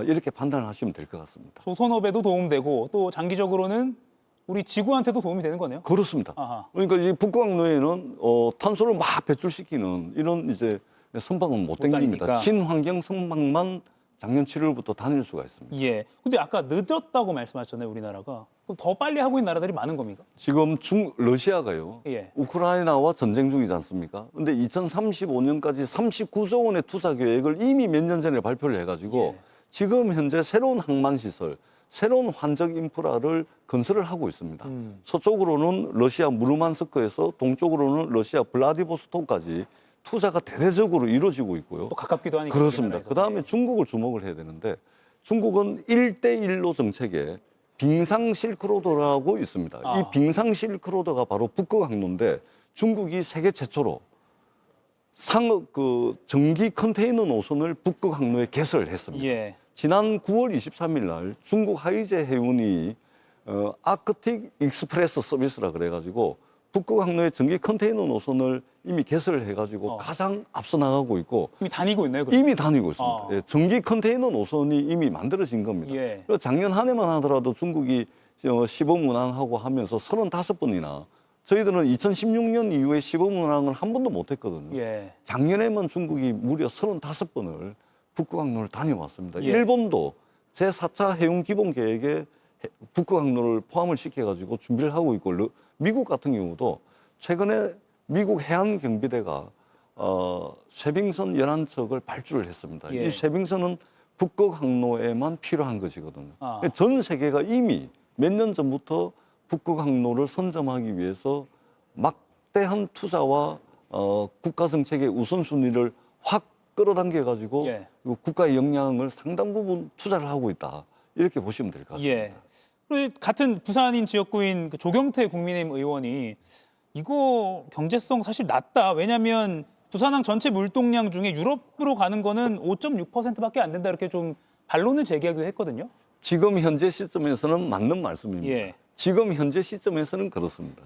이렇게 판단을 하시면 될 것 같습니다. 조선업에도 도움되고 또 장기적으로는 우리 지구한테도 도움이 되는 거네요. 그렇습니다. 아하. 그러니까 이 북극항로에는 탄소를 막 배출시키는 이런 이제 선박은 못 댕깁니다. 다니니까. 친환경 선박만 작년 7월부터 다닐 수가 있습니다. 예. 근데 아까 늦었다고 말씀하셨잖아요, 우리나라가. 그럼 더 빨리 하고 있는 나라들이 많은 겁니까? 지금 러시아가요. 예. 우크라이나와 전쟁 중이지 않습니까? 근데 2035년까지 39조 원의 투자 계획을 이미 몇 년 전에 발표를 해가지고 지금 현재 새로운 항만 시설, 새로운 환적 인프라를 건설을 하고 있습니다. 서쪽으로는 러시아 무르만스크에서 동쪽으로는 러시아 블라디보스토크까지 투자가 대대적으로 이루어지고 있고요. 또 가깝기도 하니까. 그렇습니다. 그다음에 중국을 주목을 해야 되는데 중국은 1대1로 정책에 빙상 실크로드라고 있습니다. 이 빙상 실크로드가 바로 북극 항로인데 중국이 세계 최초로 전기 컨테이너 노선을 북극 항로에 개설을 했습니다. 예. 지난 9월 23일 날 중국 하이제 해운이 아크틱 익스프레스 서비스라 그래가지고 북극 항로의 전기 컨테이너 노선을 이미 개설을 해가지고 가장 앞서 나가고 있고 이미 다니고 있나요? 그럼? 이미 다니고 있습니다. 예, 전기 컨테이너 노선이 이미 만들어진 겁니다. 예. 그리고 작년 한 해만 하더라도 중국이 시범 운항하고 하면서 35번이나 저희들은 2016년 이후에 시범 운항을 한 번도 못 했거든요. 예. 작년에만 중국이 무려 35번을 북극 항로를 다녀왔습니다. 예. 일본도 제4차 해운 기본 계획에 북극 항로를 포함을 시켜가지고 준비를 하고 있고 미국 같은 경우도 최근에 미국 해안 경비대가 쇄빙선 11척을 발주를 했습니다. 예. 이 쇄빙선은 북극 항로에만 필요한 것이거든요. 아. 전 세계가 이미 몇 년 전부터 북극 항로를 선점하기 위해서 막대한 투자와 국가 정책의 우선순위를 확 끌어당겨 가지고 국가의 역량을 상당 부분 투자를 하고 있다. 이렇게 보시면 될 것 같습니다. 예. 그리고 같은 부산인 지역구인 그 조경태 국민의힘 의원이 이거 경제성 사실 낮다. 왜냐하면 부산항 전체 물동량 중에 유럽으로 가는 거는 5.6%밖에 안 된다. 이렇게 좀 반론을 제기하기도 했거든요. 지금 현재 시점에서는 맞는 말씀입니다. 예. 지금 현재 시점에서는 그렇습니다.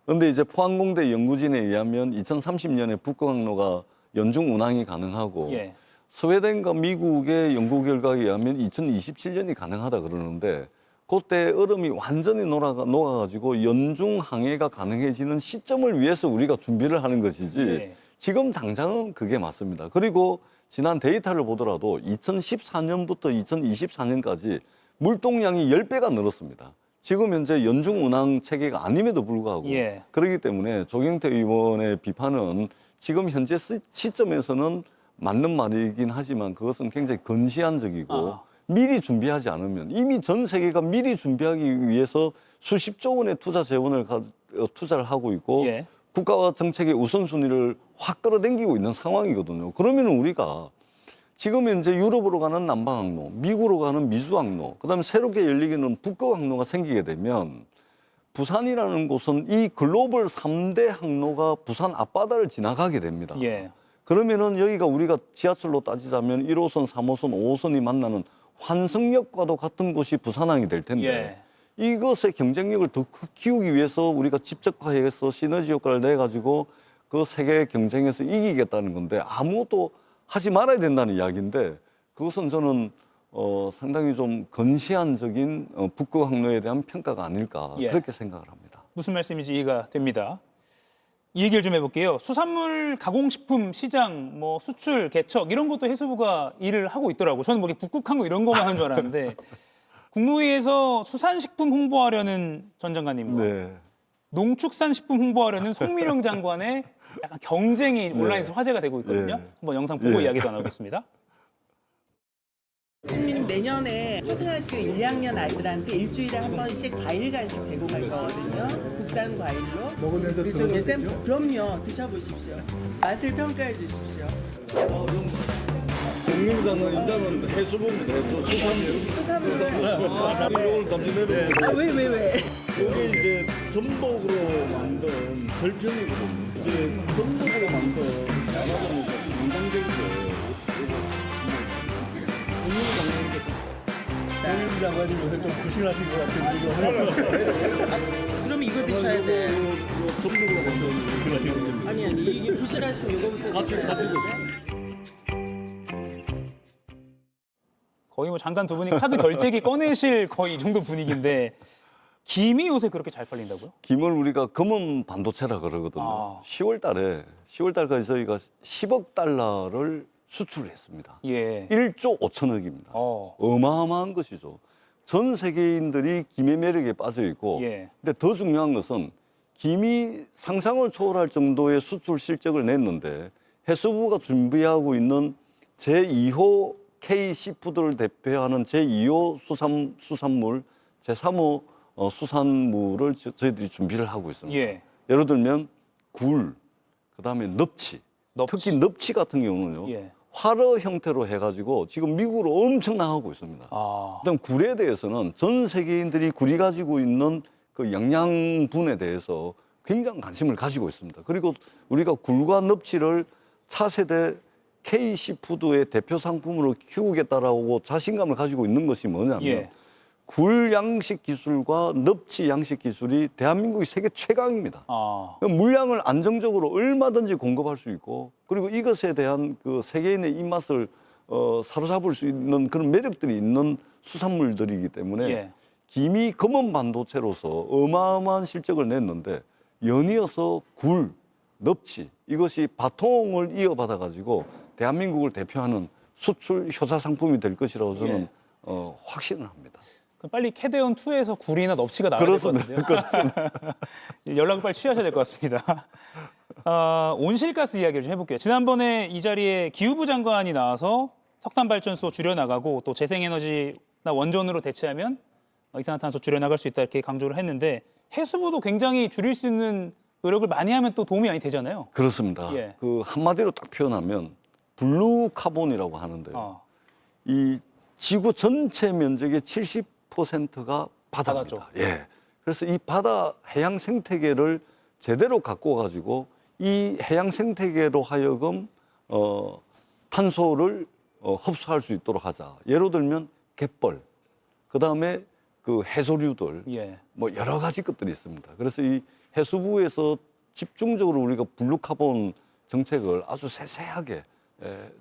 그런데 이제 포항공대 연구진에 의하면 2030년에 북극항로가 연중 운항이 가능하고 예. 스웨덴과 미국의 연구 결과에 의하면 2027년이 가능하다 그러는데 그때 얼음이 완전히 녹아가지고 연중 항해가 가능해지는 시점을 위해서 우리가 준비를 하는 것이지 예. 지금 당장은 그게 맞습니다. 그리고 지난 데이터를 보더라도 2014년부터 2024년까지 물동량이 10배가 늘었습니다. 지금 현재 연중 운항 체계가 아님에도 불구하고 예. 그렇기 때문에 조경태 의원의 비판은 지금 현재 시점에서는 맞는 말이긴 하지만 그것은 굉장히 건시안적이고 미리 준비하지 않으면 이미 전 세계가 미리 준비하기 위해서 수십조 원의 투자 재원을 투자를 하고 있고 예. 국가와 정책의 우선순위를 확 끌어당기고 있는 상황이거든요. 그러면 우리가 지금 현재 유럽으로 가는 남방항로, 미국으로 가는 미주항로, 그다음에 새롭게 열리기는 북극항로가 생기게 되면 부산이라는 곳은 이 글로벌 3대 항로가 부산 앞바다를 지나가게 됩니다. 예. 그러면은 여기가 우리가 지하철로 따지자면 1호선, 3호선, 5호선이 만나는 환승역과도 같은 곳이 부산항이 될 텐데 이것의 경쟁력을 더 키우기 위해서 우리가 집적화해서 시너지 효과를 내가지고 그 세계 경쟁에서 이기겠다는 건데 아무것도 하지 말아야 된다는 이야기인데 그것은 저는 상당히 좀 건시안적인 북극항로에 대한 평가가 아닐까 그렇게 생각을 합니다. 무슨 말씀인지 이해가 됩니다. 이 얘기를 좀 해볼게요. 수산물 가공식품 시장, 뭐 수출, 개척 이런 것도 해수부가 일을 하고 있더라고요. 저는 뭐 이렇게 북극한 거 이런 것만 하는 줄 알았는데 국무회의에서 수산식품 홍보하려는 전 장관님과 네. 농축산식품 홍보하려는 송미령 장관의 약간 경쟁이 온라인에서 화제가 되고 있거든요. 네. 한번 영상 보고 네. 이야기도 나누겠습니다. 국민은 내년에 초등학교 1학년 아이들한테 일주일에 한 번씩 과일 간식 제공할 거거든요. 국산 과일로. 먹으면서 드셔보십시오. 그럼요. 드셔보십시오. 맛을 평가해 주십시오. 국민장관 인자는 해수부입니다. 수산물. 이걸 잠시 내려보세요. 왜? 이게 이제 전복으로 만든 절편이거든요. 이제 전복으로 만든 말하자면 인상적이죠. 국민장관님 요새 좀 부실하신 것 같은데 그럼 이거 드셔야 돼. 전복으로 만든 아니 이게 부실하시면 이거부터 같이 드세요. 거의 뭐 장관 두 분이 카드 결제기 꺼내실 거의 이 정도 분위기인데 김이 요새 그렇게 잘 팔린다고요? 김을 우리가 금은 반도체라 그러거든요. 10월 달까지 저희가 10억 달러를 수출했습니다. 예. 1조 5천억입니다. 어마어마한 것이죠. 전 세계인들이 김의 매력에 빠져 있고, 예. 근데 더 중요한 것은 김이 상상을 초월할 정도의 수출 실적을 냈는데 해수부가 준비하고 있는 제2호 K시푸드를 대표하는 제2호 수산물, 제3호 수산물을 저희들이 준비를 하고 있습니다. 예. 예를 들면 굴, 그다음에 넙치. 특히 넙치 같은 경우는요. 예. 활어 형태로 해가지고 지금 미국으로 엄청 나가고 있습니다. 그다음 굴에 대해서는 전 세계인들이 굴이 가지고 있는 그 영양분에 대해서 굉장히 관심을 가지고 있습니다. 그리고 우리가 굴과 넙치를 차세대 K시푸드의 대표 상품으로 키우겠다라고 자신감을 가지고 있는 것이 뭐냐면 예. 굴 양식 기술과 넙치 양식 기술이 대한민국이 세계 최강입니다. 물량을 안정적으로 얼마든지 공급할 수 있고 그리고 이것에 대한 그 세계인의 입맛을 사로잡을 수 있는 그런 매력들이 있는 수산물들이기 때문에 예. 김이 금은 반도체로서 어마어마한 실적을 냈는데 연이어서 굴, 넙치 이것이 바통을 이어받아 가지고 대한민국을 대표하는 수출 효자 상품이 될 것이라고 저는 확신을 합니다. 그럼 빨리 캐대언 2에서 굴이나 넙치가 나와야 될 것 같은데요. 그렇습니다. 연락을 빨리 취하셔야 될 것 같습니다. 온실가스 이야기를 좀 해볼게요. 지난번에 이 자리에 기후부 장관이 나와서 석탄발전소 줄여나가고 또 재생에너지나 원전으로 대체하면 이산화탄소 줄여나갈 수 있다 이렇게 강조를 했는데 해수부도 굉장히 줄일 수 있는 노력을 많이 하면 또 도움이 많이 되잖아요. 그렇습니다. 예. 그 한마디로 딱 표현하면 블루 카본이라고 하는데요. 이 지구 전체 면적의 70%가 바다입니다. 예. 그래서 이 바다 해양 생태계를 제대로 갖고 가지고 이 해양 생태계로 하여금 탄소를 흡수할 수 있도록 하자. 예를 들면 갯벌, 그다음에 그 해조류들, 뭐 여러 가지 것들이 있습니다. 그래서 이 해수부에서 집중적으로 우리가 블루카본 정책을 아주 세세하게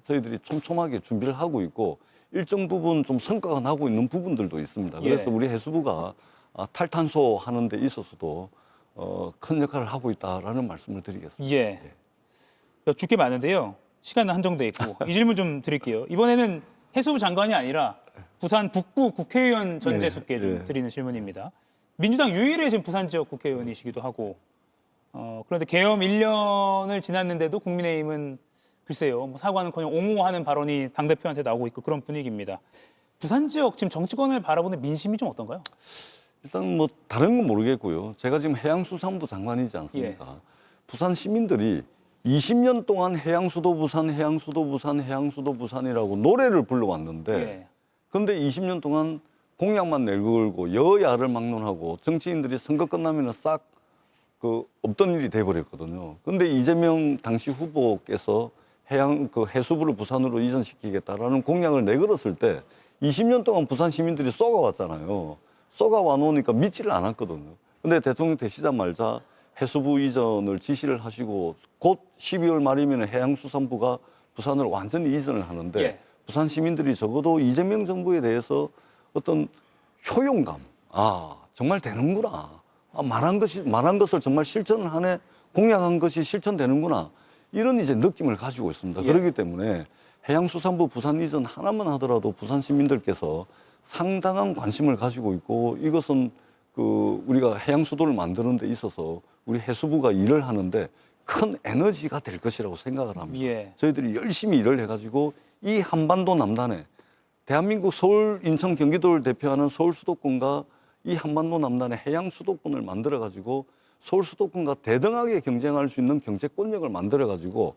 저희들이 촘촘하게 준비를 하고 있고 일정 부분 좀 성과가 나고 있는 부분들도 있습니다. 그래서 우리 해수부가 탈탄소 하는 데 있어서도 큰 역할을 하고 있다라는 말씀을 드리겠습니다. 예. 여쭙 게 많은데요. 시간은 한정돼 있고 이 질문 좀 드릴게요. 이번에는 해수부 장관이 아니라 부산 북구 국회의원 전재수께 좀 드리는 질문입니다. 민주당 유일의 지금 부산 지역 국회의원이시기도 하고 그런데 계엄 1년을 지났는데도 국민의힘은 글쎄요, 뭐 사과는커녕 옹호하는 발언이 당대표한테 나오고 있고 그런 분위기입니다. 부산 지역 지금 정치권을 바라보는 민심이 좀 어떤가요? 일단 뭐 다른 건 모르겠고요. 제가 지금 해양수산부 장관이지 않습니까? 부산 시민들이 20년 동안 해양수도 부산, 해양수도 부산, 해양수도 부산이라고 노래를 불러왔는데 그런데 20년 동안 공약만 내걸고 여야를 막론하고 정치인들이 선거 끝나면 싹 그 없던 일이 돼버렸거든요. 그런데 이재명 당시 후보께서 해수부를 부산으로 이전시키겠다라는 공약을 내걸었을 때 20년 동안 부산 시민들이 쏘가왔잖아요. 쏘가와 놓으니까 믿지를 않았거든요. 근데 대통령 되시자마자 해수부 이전을 지시를 하시고 곧 12월 말이면 해양수산부가 부산을 완전히 이전을 하는데 부산 시민들이 적어도 이재명 정부에 대해서 어떤 효용감, 정말 되는구나. 말한 것을 정말 실천을 하네. 공약한 것이 실천되는구나. 이런 이제 느낌을 가지고 있습니다. 예. 그렇기 때문에 해양수산부 부산 이전 하나만 하더라도 부산 시민들께서 상당한 관심을 가지고 있고 이것은 우리가 해양수도를 만드는 데 있어서 우리 해수부가 일을 하는데 큰 에너지가 될 것이라고 생각을 합니다. 예. 저희들이 열심히 일을 해가지고 이 한반도 남단에 대한민국 서울, 인천, 경기도를 대표하는 서울 수도권과 이 한반도 남단의 해양 수도권을 만들어가지고 서울 수도권과 대등하게 경쟁할 수 있는 경제권력을 만들어가지고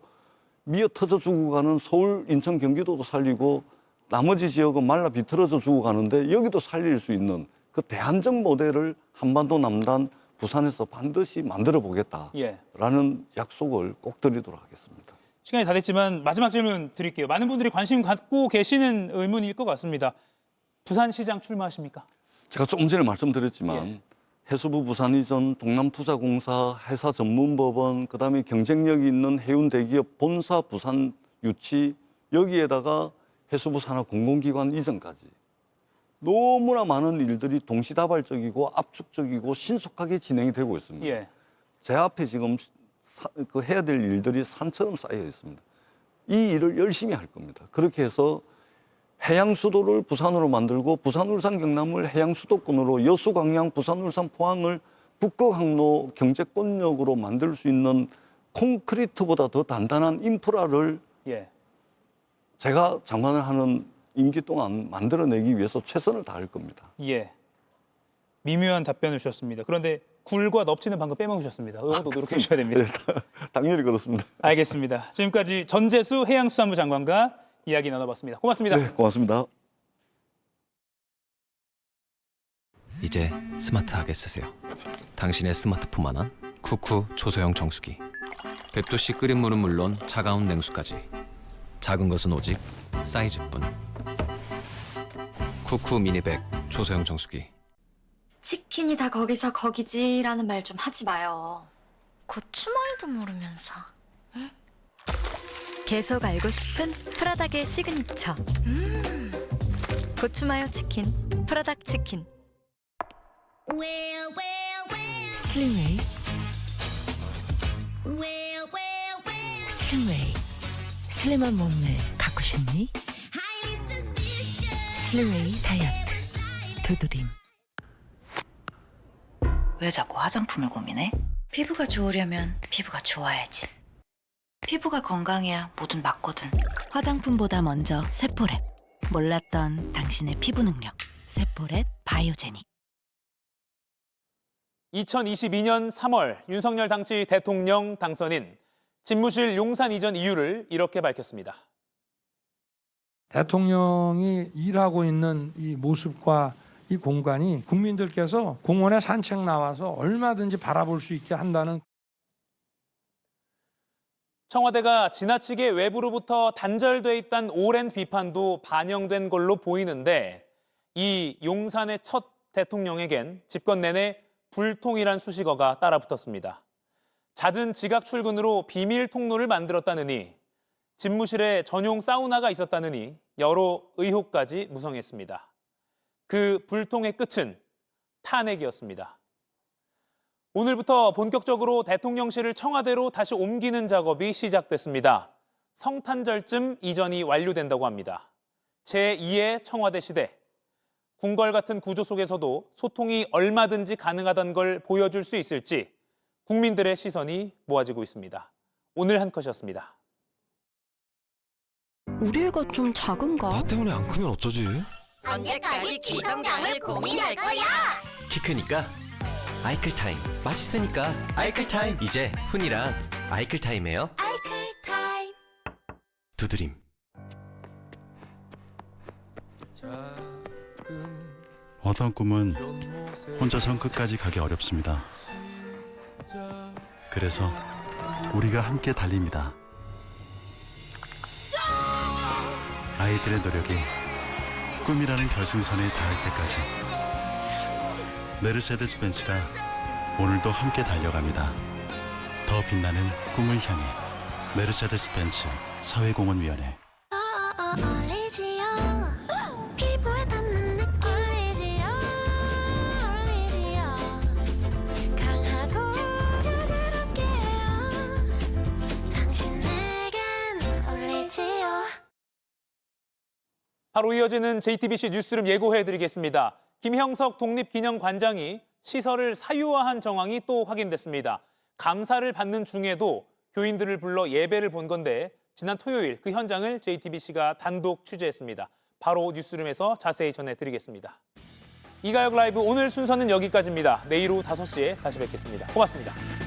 미어 터져 주고 가는 서울, 인천, 경기도도 살리고 나머지 지역은 말라 비틀어져 주고 가는데 여기도 살릴 수 있는 그 대안적 모델을 한반도 남단 부산에서 반드시 만들어 보겠다라는 예. 약속을 꼭 드리도록 하겠습니다. 시간이 다 됐지만 마지막 질문 드릴게요. 많은 분들이 관심 갖고 계시는 의문일 것 같습니다. 부산시장 출마하십니까? 제가 조금 전에 말씀드렸지만 해수부 부산 이전, 동남투자공사, 회사전문법원, 그다음에 경쟁력이 있는 해운대기업 본사 부산 유치, 여기에다가 해수부 산하 공공기관 이전까지 너무나 많은 일들이 동시다발적이고 압축적이고 신속하게 진행이 되고 있습니다. 예. 제 앞에 지금 해야 될 일들이 산처럼 쌓여 있습니다. 이 일을 열심히 할 겁니다. 그렇게 해서 해양 수도를 부산으로 만들고 부산, 울산, 경남을 해양 수도권으로 여수, 광양, 부산, 울산, 포항을 북극 항로 경제권력으로 만들 수 있는 콘크리트보다 더 단단한 인프라를 예. 제가 장관을 하는 임기 동안 만들어내기 위해서 최선을 다할 겁니다. 예. 미묘한 답변을 주셨습니다. 그런데 굴과 넙치는 방금 빼먹으셨습니다. 이것도 노력해 주셔야 됩니다. 네, 당연히 그렇습니다. 알겠습니다. 지금까지 전재수 해양수산부 장관과 이야기 나눠봤습니다. 고맙습니다. 네, 고맙습니다. 이제 스마트하게 쓰세요. 당신의 스마트폰 안한 쿠쿠 초소형 정수기. 100도씨 끓인 물은 물론 차가운 냉수까지. 작은 것은 오직 사이즈뿐. 쿠쿠 미니백 초소형 정수기. 치킨이 다 거기서 거기지라는 말 좀 하지 마요. 고추말도 모르면서. 응? 계속 알고 싶은 프라닭의 시그니처. 고추마요 치킨, 프라닭 치킨. 슬림웨이. 슬림웨이. 슬림한 몸매 갖고 싶니? 슬림웨이 다이어트. 두드림. 왜 자꾸 화장품을 고민해? 피부가 좋으려면 피부가 좋아야지. 피부가 건강해야 뭐든 맞거든. 화장품보다 먼저 세포랩. 몰랐던 당신의 피부 능력. 세포랩 바이오제닉. 2022년 3월 윤석열 당시 대통령 당선인 집무실 용산 이전 이유를 이렇게 밝혔습니다. 대통령이 일하고 있는 이 모습과 이 공간이 국민들께서 공원에 산책 나와서 얼마든지 바라볼 수 있게 한다는. 청와대가 지나치게 외부로부터 단절돼 있다는 오랜 비판도 반영된 걸로 보이는데 이 용산의 첫 대통령에겐 집권 내내 불통이란 수식어가 따라붙었습니다. 잦은 지각 출근으로 비밀 통로를 만들었다느니 집무실에 전용 사우나가 있었다느니 여러 의혹까지 무성했습니다. 그 불통의 끝은 탄핵이었습니다. 오늘부터 본격적으로 대통령실을 청와대로 다시 옮기는 작업이 시작됐습니다. 성탄절쯤 이전이 완료된다고 합니다. 제2의 청와대 시대. 궁궐 같은 구조 속에서도 소통이 얼마든지 가능하다는 걸 보여줄 수 있을지 국민들의 시선이 모아지고 있습니다. 오늘 한 컷이었습니다. 우리 애가 좀 작은가? 나 때문에 안 크면 어쩌지? 언제까지 기성장을 고민할 거야? 키 크니까 아이클타임. 맛있으니까 아이클타임. 이제 훈이랑 아이클타임해요. 아이클타임. 두드림. 어떤 꿈은 혼자선 끝까지 가기 어렵습니다. 그래서 우리가 함께 달립니다. 아이들의 노력이 꿈이라는 결승선에 닿을 때까지 메르세데스 벤츠가 오늘도 함께 달려갑니다. 더 빛나는 꿈을 향해 메르세데스 벤츠 사회공헌위원회. 바로 이어지는 JTBC 뉴스룸 예고해드리겠습니다. 김형석 독립기념관장이 시설을 사유화한 정황이 또 확인됐습니다. 감사를 받는 중에도 교인들을 불러 예배를 본 건데 지난 토요일 그 현장을 JTBC가 단독 취재했습니다. 바로 뉴스룸에서 자세히 전해드리겠습니다. 이가혁 라이브 오늘 순서는 여기까지입니다. 내일 오후 5시에 다시 뵙겠습니다. 고맙습니다.